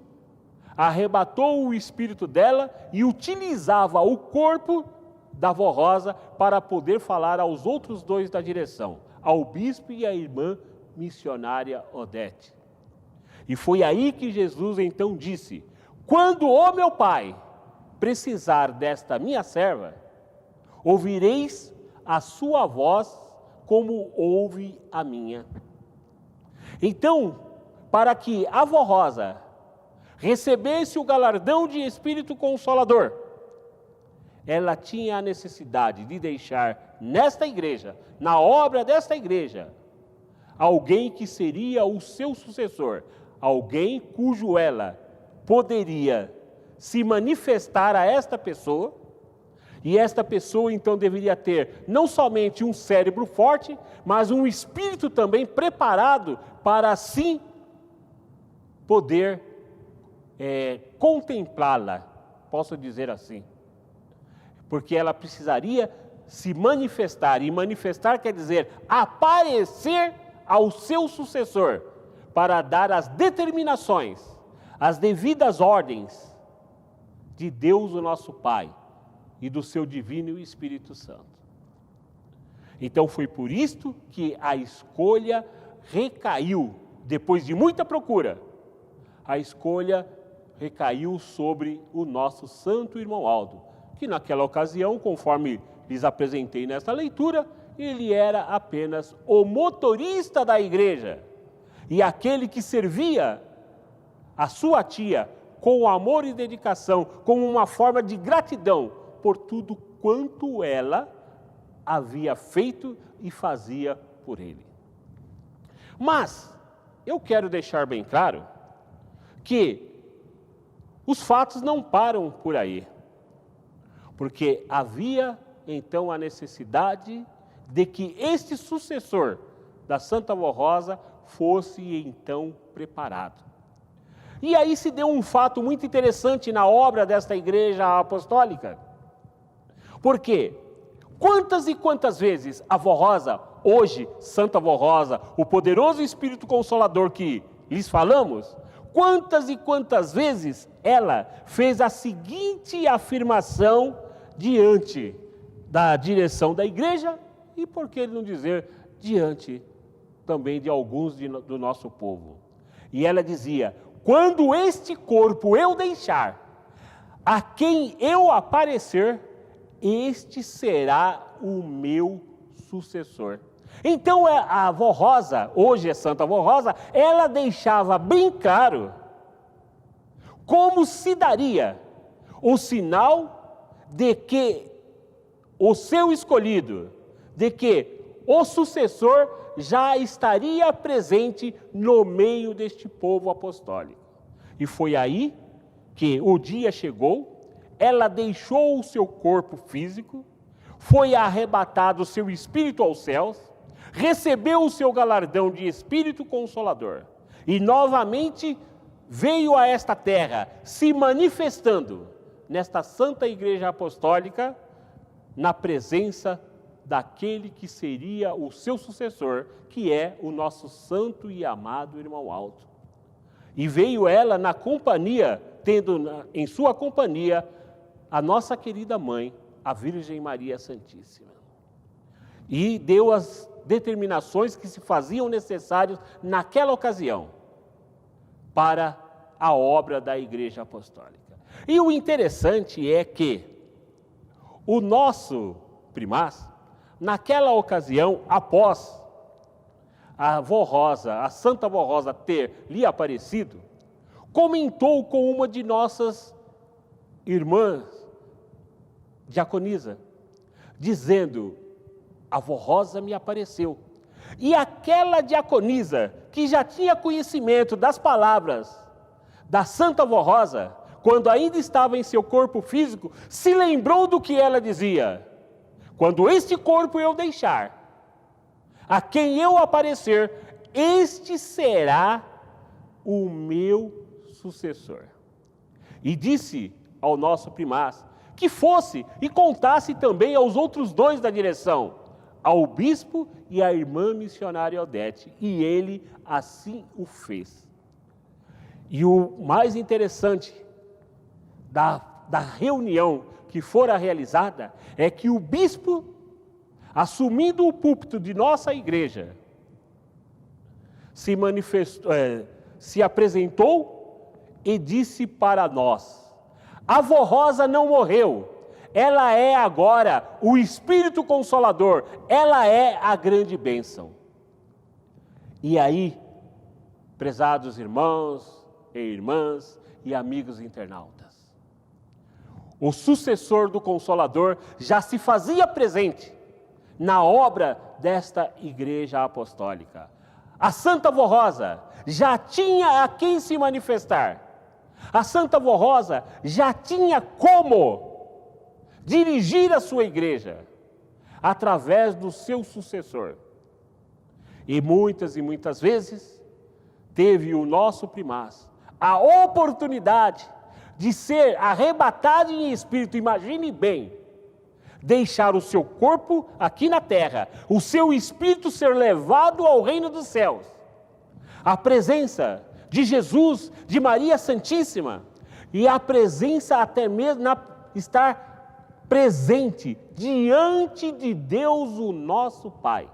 arrebatou o espírito dela e utilizava o corpo da avó Rosa para poder falar aos outros dois da direção, ao bispo e à irmã missionária Odete. E foi aí que Jesus então disse: quando o meu Pai precisar desta minha serva, ouvireis a sua voz como ouve a minha. Então, para que a avó Rosa recebesse o galardão de Espírito Consolador, ela tinha a necessidade de deixar nesta igreja, na obra desta igreja, alguém que seria o seu sucessor, alguém cujo ela poderia se manifestar a esta pessoa, e esta pessoa então deveria ter não somente um cérebro forte, mas um espírito também preparado para assim poder contemplá-la, posso dizer assim. Porque ela precisaria se manifestar, e manifestar quer dizer aparecer ao seu sucessor, para dar as determinações, as devidas ordens de Deus, o nosso Pai, e do seu divino Espírito Santo. Então foi por isto que a escolha recaiu, depois de muita procura, a escolha recaiu sobre o nosso santo irmão Aldo, que naquela ocasião, conforme lhes apresentei nesta leitura, ele era apenas o motorista da igreja, e aquele que servia a sua tia com amor e dedicação, como uma forma de gratidão por tudo quanto ela havia feito e fazia por ele. Mas eu quero deixar bem claro que os fatos não param por aí, porque havia então a necessidade de que este sucessor da Santa Avó Rosa fosse então preparado. E aí se deu um fato muito interessante na obra desta igreja apostólica, porque quantas e quantas vezes a Avó Rosa, hoje Santa Avó Rosa, o poderoso Espírito Consolador que lhes falamos, quantas e quantas vezes ela fez a seguinte afirmação diante da direção da igreja, e por que não dizer diante também de alguns do nosso povo. E ela dizia: quando este corpo eu deixar, a quem eu aparecer, este será o meu sucessor. Então a Avó Rosa, hoje é Santa Avó Rosa, ela deixava bem claro como se daria o sinal de que o seu escolhido, de que o sucessor já estaria presente no meio deste povo apostólico. E foi aí que o dia chegou, ela deixou o seu corpo físico, foi arrebatado o seu espírito aos céus, recebeu o seu galardão de Espírito Consolador e novamente veio a esta terra, se manifestando nesta Santa Igreja Apostólica, na presença daquele que seria o seu sucessor, que é o nosso santo e amado irmão Aldo. E veio ela na companhia, tendo em sua companhia a nossa querida mãe, a Virgem Maria Santíssima. E deu as determinações que se faziam necessárias naquela ocasião para a obra da Igreja Apostólica. E o interessante é que o nosso primaz, naquela ocasião, após a Avó Rosa, a Santa Avó Rosa ter lhe aparecido, comentou com uma de nossas irmãs, diaconisa, dizendo: a Avó Rosa me apareceu. E aquela diaconisa, que já tinha conhecimento das palavras da Santa Vó Rosa, quando ainda estava em seu corpo físico, se lembrou do que ela dizia: quando este corpo eu deixar, a quem eu aparecer, este será o meu sucessor. E disse ao nosso primaz que fosse e contasse também aos outros dois da direção, ao bispo e à irmã missionária Odete, e ele assim o fez. E o mais interessante da reunião que fora realizada é que o bispo, assumindo o púlpito de nossa igreja, se manifestou, se apresentou e disse para nós: a Vó Rosa não morreu, ela é agora o Espírito Consolador, ela é a grande bênção. E aí, prezados irmãos e irmãs e amigos internautas, o sucessor do Consolador já se fazia presente na obra desta Igreja Apostólica. A Santa Vó Rosa já tinha a quem se manifestar. A Santa Vó Rosa já tinha como dirigir a sua igreja através do seu sucessor. E muitas vezes teve o nosso primaz a oportunidade de ser arrebatado em espírito, imagine bem, deixar o seu corpo aqui na terra, o seu espírito ser levado ao reino dos céus. A presença de Jesus, de Maria Santíssima, e a presença até mesmo estar presente diante de Deus, o nosso Pai.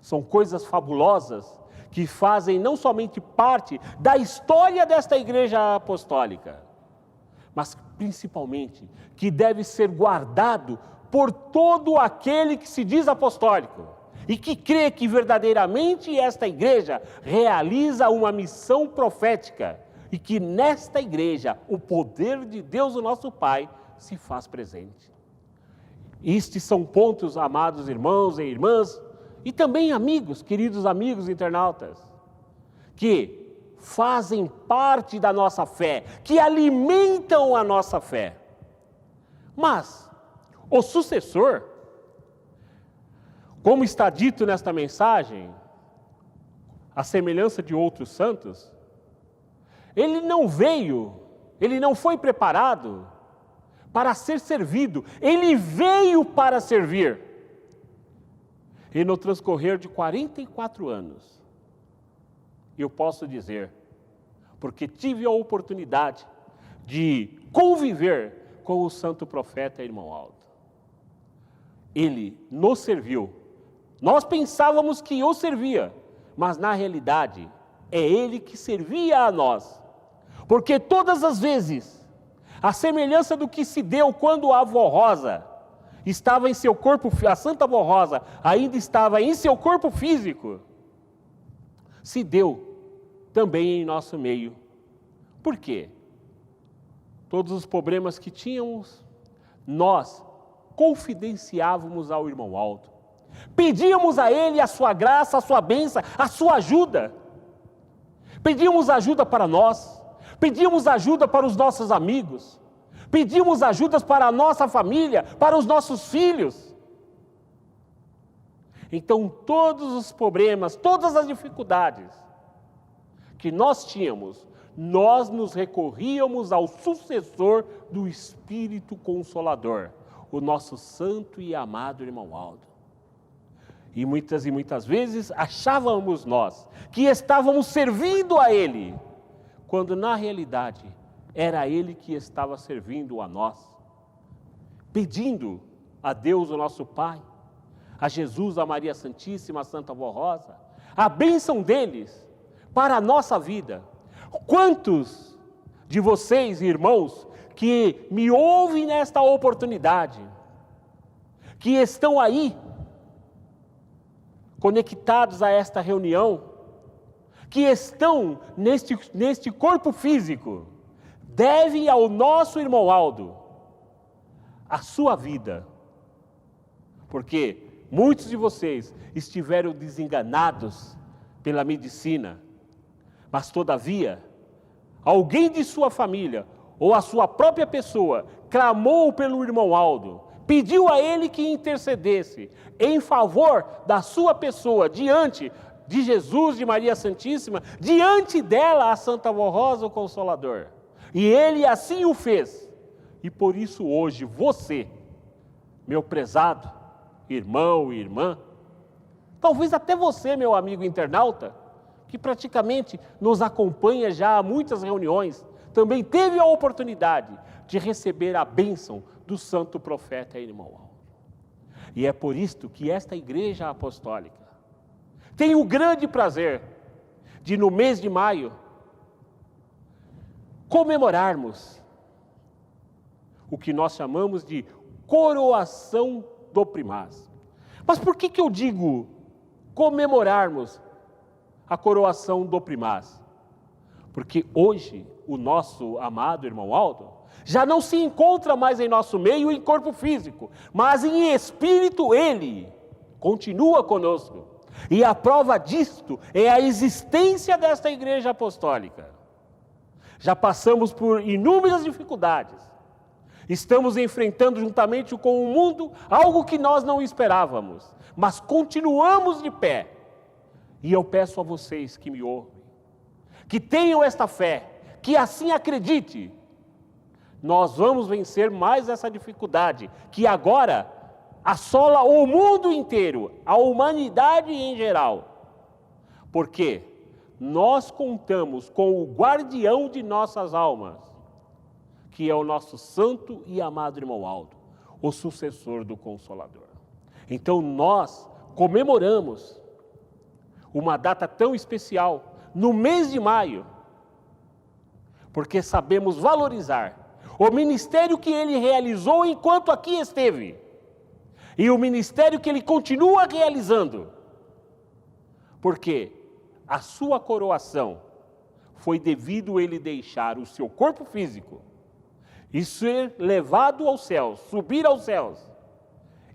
São coisas fabulosas que fazem não somente parte da história desta Igreja Apostólica, mas principalmente que deve ser guardado por todo aquele que se diz apostólico e que crê que verdadeiramente esta igreja realiza uma missão profética e que nesta igreja o poder de Deus, o nosso Pai, se faz presente. Estes são pontos, amados irmãos e irmãs, e também amigos, queridos amigos internautas, que fazem parte da nossa fé, que alimentam a nossa fé. Mas o sucessor, como está dito nesta mensagem, à semelhança de outros santos, ele não foi preparado para ser servido, ele veio para servir. E no transcorrer de 44 anos, eu posso dizer, porque tive a oportunidade de conviver com o santo profeta irmão Aldo. Ele nos serviu. Nós pensávamos que o servia, mas na realidade é ele que servia a nós. Porque todas as vezes, a semelhança do que se deu quando a Vó Rosa estava em seu corpo, a Santa Vó Rosa ainda estava em seu corpo físico, se deu também em nosso meio. Por quê? Todos os problemas que tínhamos, nós confidenciávamos ao irmão Aldo. Pedíamos a ele a sua graça, a sua bênção, a sua ajuda. Pedíamos ajuda para nós, pedíamos ajuda para os nossos amigos, pedíamos ajudas para a nossa família, para os nossos filhos. Então, todos os problemas, todas as dificuldades que nós tínhamos, nós nos recorríamos ao sucessor do Espírito Consolador, o nosso santo e amado irmão Aldo. E muitas vezes achávamos nós que estávamos servindo a ele, quando na realidade era ele que estava servindo a nós, pedindo a Deus, o nosso Pai, a Jesus, a Maria Santíssima, a Santa Vó Rosa, a bênção deles para a nossa vida. Quantos de vocês, irmãos, que me ouvem nesta oportunidade, que estão aí, conectados a esta reunião, que estão neste corpo físico, devem ao nosso irmão Aldo a sua vida, porque muitos de vocês estiveram desenganados pela medicina, mas todavia alguém de sua família ou a sua própria pessoa clamou pelo irmão Aldo, pediu a ele que intercedesse em favor da sua pessoa diante de Jesus, de Maria Santíssima, diante dela a Santa Avó Rosa, o Consolador. E ele assim o fez. E por isso hoje você, meu prezado irmão e irmã, talvez até você, meu amigo internauta, que praticamente nos acompanha já há muitas reuniões, também teve a oportunidade de receber a bênção do santo profeta irmão Aldo. E é por isto que esta Igreja Apostólica tem o grande prazer de, no mês de maio, comemorarmos o que nós chamamos de coroação do primaz. Mas por que eu digo comemorarmos a coroação do primaz? Porque hoje o nosso amado irmão Aldo já não se encontra mais em nosso meio em corpo físico, mas em espírito ele continua conosco. E a prova disto é a existência desta Igreja Apostólica. Já passamos por inúmeras dificuldades. Estamos enfrentando juntamente com o mundo algo que nós não esperávamos, mas continuamos de pé. E eu peço a vocês que me ouvem, que tenham esta fé, que assim acredite. Nós vamos vencer mais essa dificuldade, que agora assola o mundo inteiro, a humanidade em geral. Porque nós contamos com o guardião de nossas almas, que é o nosso santo e amado irmão Aldo, o sucessor do Consolador. Então nós comemoramos uma data tão especial, no mês de maio, porque sabemos valorizar o ministério que ele realizou enquanto aqui esteve, e o ministério que ele continua realizando, porque a sua coroação foi devido ele deixar o seu corpo físico e ser levado aos céus, subir aos céus,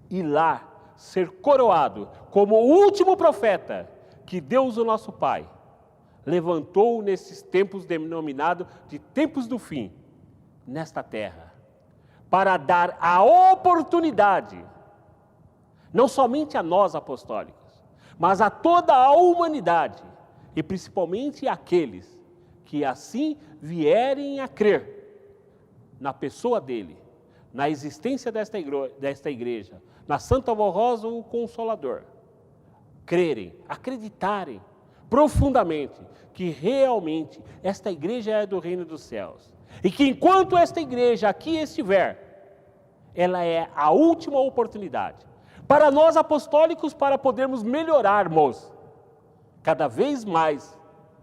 e lá ser coroado como o último profeta que Deus, o nosso Pai, levantou nesses tempos denominados de tempos do fim, nesta terra, para dar a oportunidade, não somente a nós apostólicos, mas a toda a humanidade, e principalmente àqueles que assim vierem a crer na pessoa dele, na existência desta igreja, na Santa Avó Rosa, o Consolador, crerem, acreditarem profundamente que realmente esta igreja é do reino dos céus, e que enquanto esta igreja aqui estiver, ela é a última oportunidade para nós apostólicos, para podermos melhorarmos cada vez mais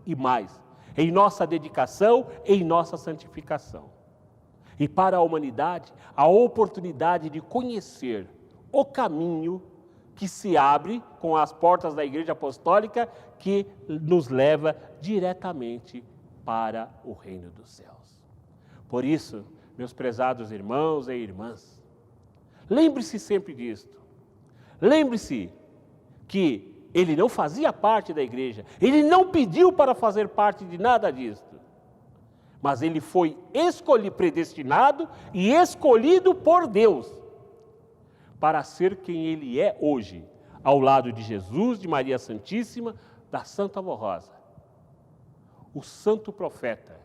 e mais em nossa dedicação, em nossa santificação. E para a humanidade, a oportunidade de conhecer o caminho que se abre com as portas da Igreja Apostólica, que nos leva diretamente para o reino dos céus. Por isso, meus prezados irmãos e irmãs, lembre-se sempre disto. Lembre-se que ele não fazia parte da igreja, ele não pediu para fazer parte de nada disto, mas ele foi predestinado e escolhido por Deus para ser quem ele é hoje, ao lado de Jesus, de Maria Santíssima, da Santa Avó Rosa, o santo profeta,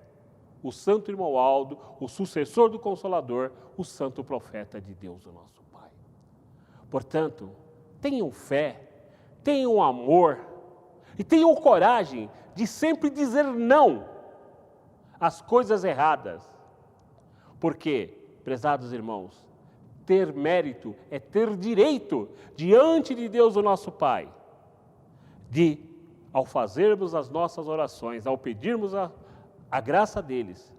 o santo irmão Aldo, o sucessor do Consolador, o santo profeta de Deus, o nosso Pai. Portanto, tenham fé, tenham amor e tenham coragem de sempre dizer não às coisas erradas. Porque, prezados irmãos, ter mérito é ter direito diante de Deus, o nosso Pai, de, ao fazermos as nossas orações, ao pedirmos a graça deles,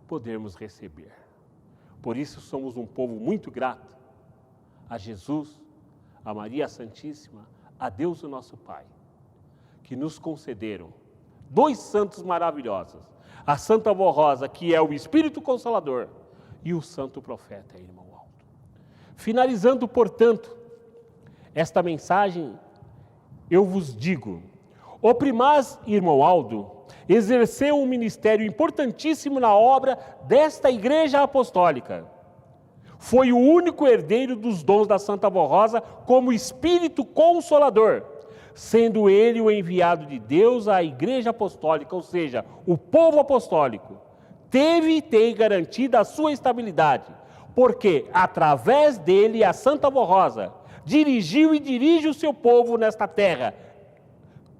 podermos receber. Por isso somos um povo muito grato a Jesus, a Maria Santíssima, a Deus, o nosso Pai, que nos concederam dois santos maravilhosos, a Santa Avó Rosa, que é o Espírito Consolador, e o santo profeta, irmão Aldo. Finalizando, portanto, esta mensagem, eu vos digo, o primaz irmão Aldo exerceu um ministério importantíssimo na obra desta Igreja Apostólica. Foi o único herdeiro dos dons da Santa Barrosa como Espírito Consolador, sendo ele o enviado de Deus à Igreja Apostólica, ou seja, o povo apostólico. Teve e tem garantida a sua estabilidade, porque através dele a Santa Barrosa dirigiu e dirige o seu povo nesta terra,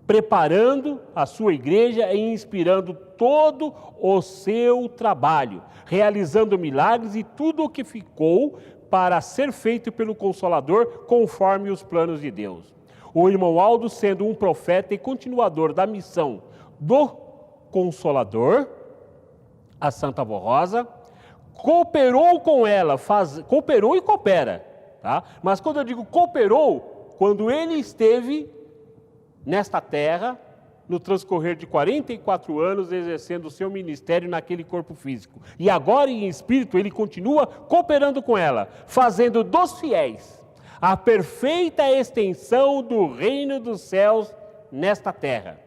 preparando a sua igreja e inspirando todo o seu trabalho, realizando milagres e tudo o que ficou para ser feito pelo Consolador conforme os planos de Deus. O irmão Aldo, sendo um profeta e continuador da missão do Consolador, a Santa Barrosa, cooperou com ela, cooperou e coopera, tá? Mas quando eu digo cooperou, quando ele esteve nesta terra, no transcorrer de 44 anos, exercendo o seu ministério naquele corpo físico. E agora, em espírito, ele continua cooperando com ela, fazendo dos fiéis a perfeita extensão do reino dos céus nesta terra.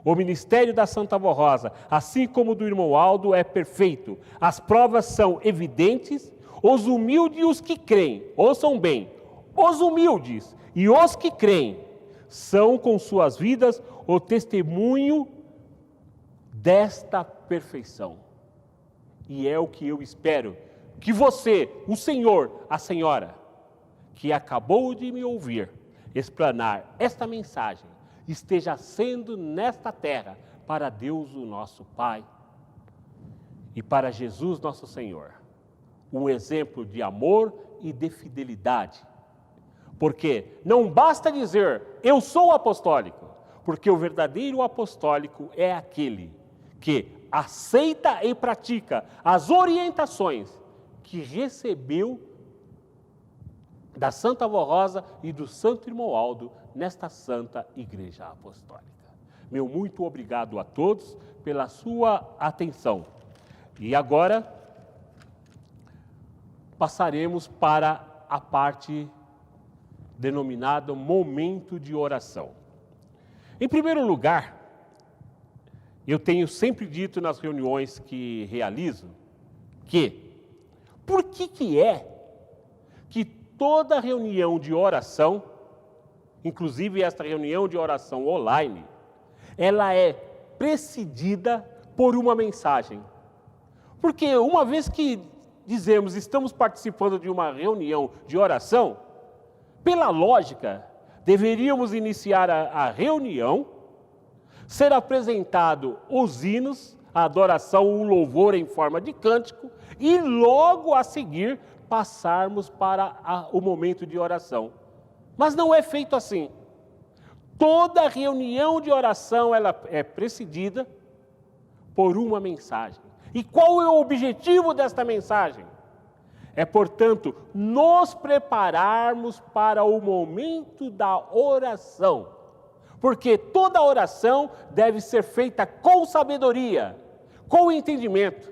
O ministério da Santa Barrosa, assim como do irmão Aldo, é perfeito. As provas são evidentes. Os humildes e os que creem, ouçam bem, os humildes e os que creem, são com suas vidas o testemunho desta perfeição. E é o que eu espero que você, o senhor, a senhora, que acabou de me ouvir explanar esta mensagem, esteja sendo nesta terra para Deus o nosso Pai e para Jesus nosso Senhor um exemplo de amor e de fidelidade. Porque não basta dizer, eu sou apostólico, porque o verdadeiro apostólico é aquele que aceita e pratica as orientações que recebeu da Santa Barrosa e do Santo Irmão Aldo nesta Santa Igreja Apostólica. Meu muito obrigado a todos pela sua atenção. E agora passaremos para a parte denominada momento de oração. Em primeiro lugar, eu tenho sempre dito nas reuniões que realizo que, por que é que toda reunião de oração, inclusive esta reunião de oração online, ela é precedida por uma mensagem? Porque uma vez que dizemos estamos participando de uma reunião de oração, pela lógica, deveríamos iniciar a reunião, ser apresentado os hinos, a adoração, o louvor em forma de cântico, e logo a seguir passarmos para o momento de oração. Mas não é feito assim. Toda reunião de oração ela é precedida por uma mensagem. E qual é o objetivo desta mensagem? É, portanto, nos prepararmos para o momento da oração. Porque toda oração deve ser feita com sabedoria, com entendimento.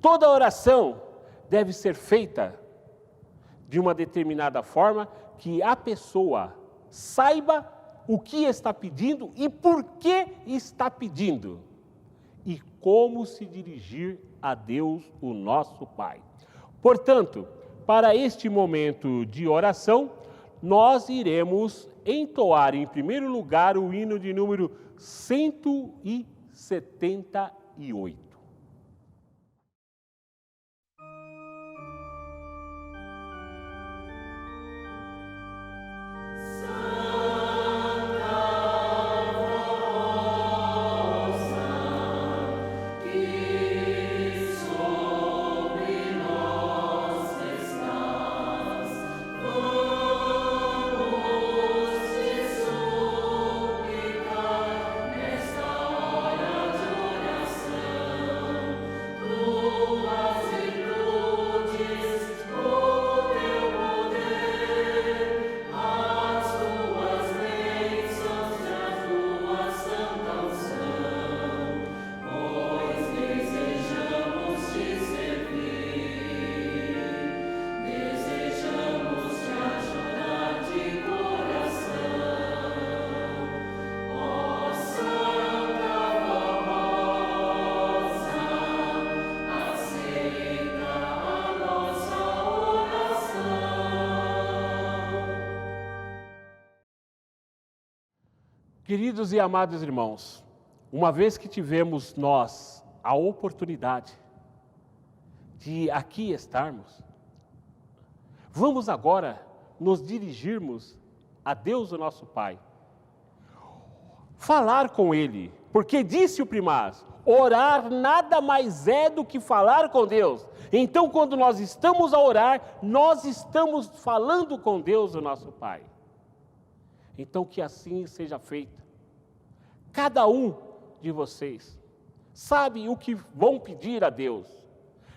Toda oração deve ser feita de uma determinada forma que a pessoa saiba o que está pedindo e por que está pedindo. E como se dirigir a Deus, o nosso Pai. Portanto, para este momento de oração, nós iremos entoar em primeiro lugar o hino de número 178. Nesta hora de oração. Queridos e amados irmãos, uma vez que tivemos nós a oportunidade de aqui estarmos, vamos agora nos dirigirmos a Deus, o nosso Pai, falar com Ele, porque disse o primaz, orar nada mais é do que falar com Deus. Então, quando nós estamos a orar, nós estamos falando com Deus, o nosso Pai. Então, que assim seja feito. Cada um de vocês sabe o que vão pedir a Deus,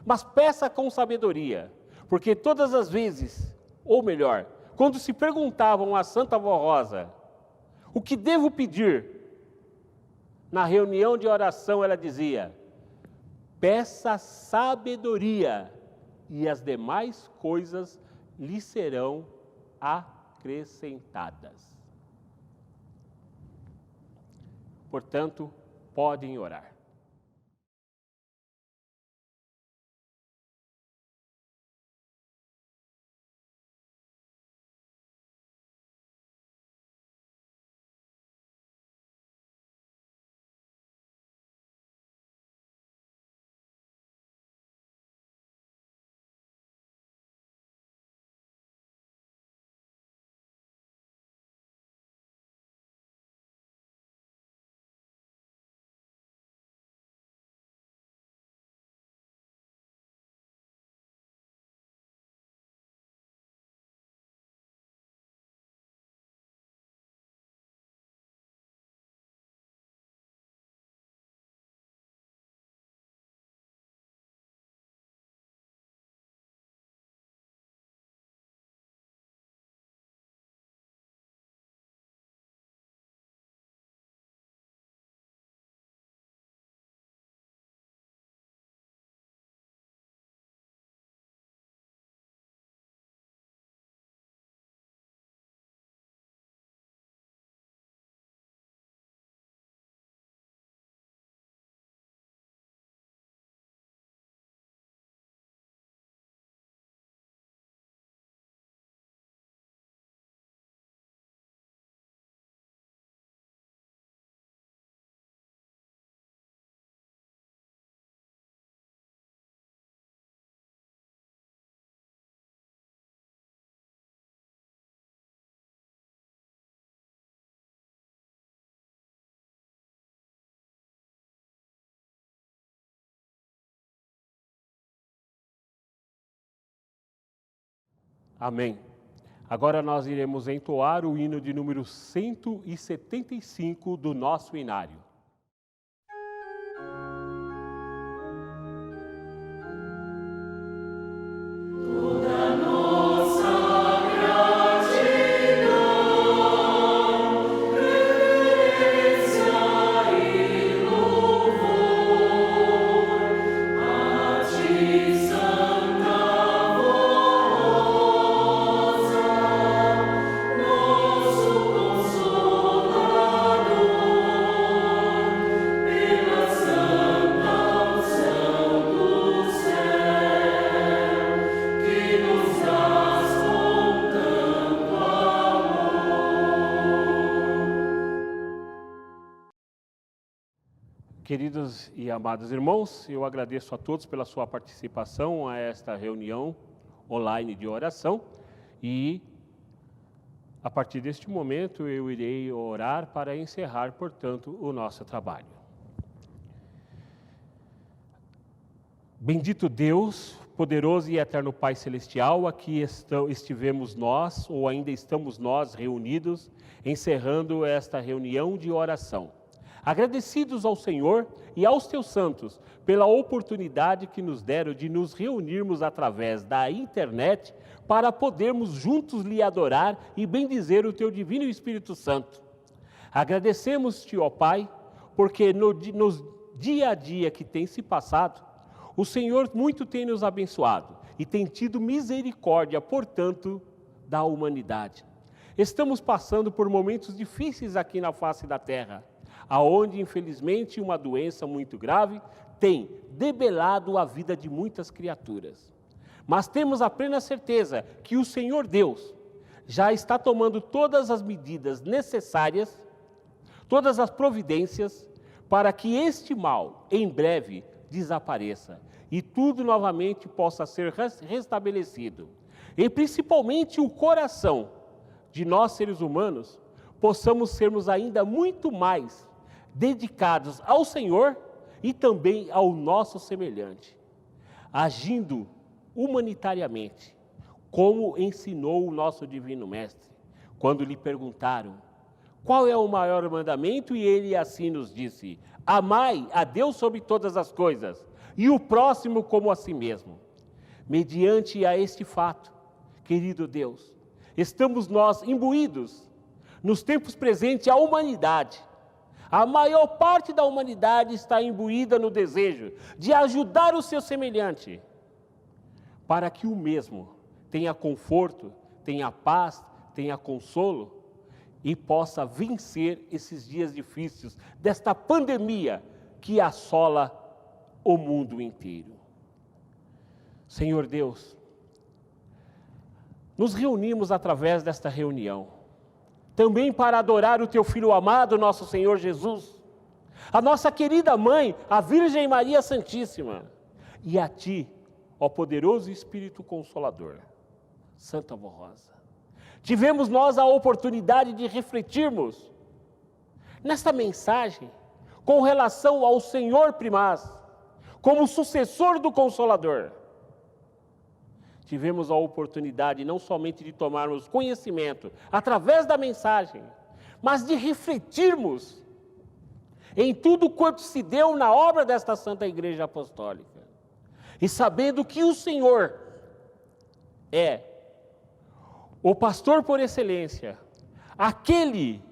mas peça com sabedoria, porque todas as vezes, ou melhor, quando se perguntavam a Santa Vó Rosa, o que devo pedir? Na reunião de oração ela dizia, peça sabedoria e as demais coisas lhe serão acrescentadas. Portanto, podem orar. Amém. Agora nós iremos entoar o hino de número 175 do nosso inário. Queridos e amados irmãos, eu agradeço a todos pela sua participação a esta reunião online de oração e, a partir deste momento, eu irei orar para encerrar, portanto, o nosso trabalho. Bendito Deus, poderoso e eterno Pai Celestial, aqui estivemos nós, ou ainda estamos nós reunidos, encerrando esta reunião de oração. Agradecidos ao Senhor e aos teus santos pela oportunidade que nos deram de nos reunirmos através da internet para podermos juntos lhe adorar e bendizer o teu divino Espírito Santo. Agradecemos-te, ó Pai, porque no dia a dia que tem se passado, o Senhor muito tem nos abençoado e tem tido misericórdia, portanto, da humanidade. Estamos passando por momentos difíceis aqui na face da terra, aonde, infelizmente, uma doença muito grave tem debelado a vida de muitas criaturas. Mas temos a plena certeza que o Senhor Deus já está tomando todas as medidas necessárias, todas as providências para que este mal, em breve, desapareça e tudo novamente possa ser restabelecido. E principalmente o coração de nós, seres humanos, possamos sermos ainda muito mais dedicados ao Senhor e também ao nosso semelhante, agindo humanitariamente, como ensinou o nosso Divino Mestre, quando lhe perguntaram qual é o maior mandamento, e ele assim nos disse: amai a Deus sobre todas as coisas e o próximo como a si mesmo. Mediante a este fato, querido Deus, estamos nós imbuídos, nos tempos presentes, a humanidade. A maior parte da humanidade está imbuída no desejo de ajudar o seu semelhante, para que o mesmo tenha conforto, tenha paz, tenha consolo e possa vencer esses dias difíceis desta pandemia que assola o mundo inteiro. Senhor Deus, nos reunimos através desta reunião, também para adorar o Teu Filho amado, nosso Senhor Jesus, a nossa querida Mãe, a Virgem Maria Santíssima, e a Ti, ó poderoso Espírito Consolador, Santa Avó Rosa. Tivemos nós a oportunidade de refletirmos nesta mensagem com relação ao Senhor Primaz, como sucessor do Consolador. Tivemos a oportunidade não somente de tomarmos conhecimento através da mensagem, mas de refletirmos em tudo quanto se deu na obra desta Santa Igreja Apostólica. E sabendo que o Senhor é o pastor por excelência, aquele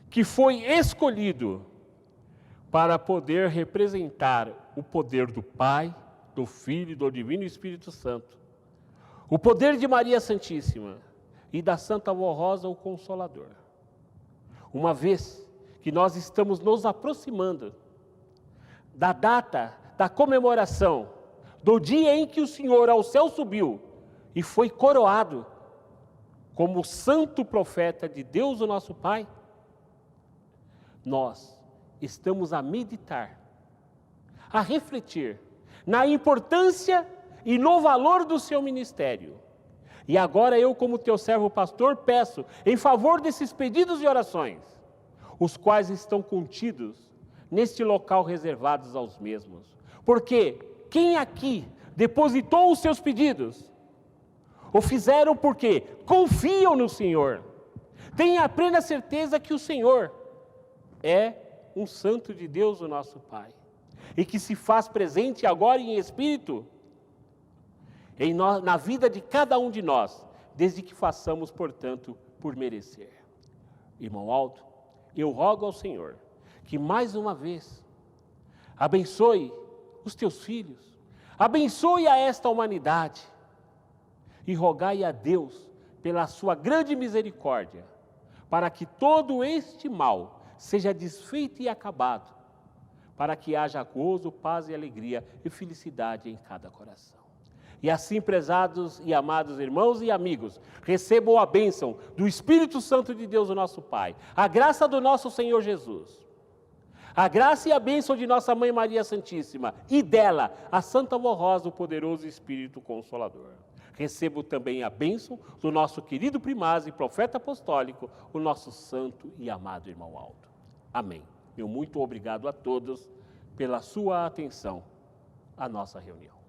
que foi escolhido para poder representar o poder do Pai, do Filho e do Divino Espírito Santo, o poder de Maria Santíssima e da Santa Avó Rosa, o Consolador. Uma vez que nós estamos nos aproximando da data da comemoração, do dia em que o Senhor ao céu subiu e foi coroado como santo profeta de Deus, o nosso Pai, nós estamos a meditar, a refletir na importância e no valor do seu ministério. E agora eu, como teu servo pastor, peço em favor desses pedidos e orações, os quais estão contidos neste local reservados aos mesmos. Porque quem aqui depositou os seus pedidos, o fizeram porque confiam no Senhor. Tenha a plena certeza que o Senhor é um santo de Deus, o nosso Pai, e que se faz presente agora em espírito na vida de cada um de nós, desde que façamos, portanto, por merecer. Irmão Aldo, eu rogo ao Senhor que mais uma vez abençoe os teus filhos, abençoe a esta humanidade e rogai a Deus pela sua grande misericórdia, para que todo este mal seja desfeito e acabado, para que haja gozo, paz e alegria e felicidade em cada coração. E assim, prezados e amados irmãos e amigos, recebam a bênção do Espírito Santo de Deus, o nosso Pai, a graça do nosso Senhor Jesus, a graça e a bênção de nossa Mãe Maria Santíssima, e dela, a Santa Avó Rosa, o poderoso Espírito Consolador. Recebo também a bênção do nosso querido primaz e profeta apostólico, o nosso santo e amado irmão Aldo. Amém. Meu muito obrigado a todos pela sua atenção à nossa reunião.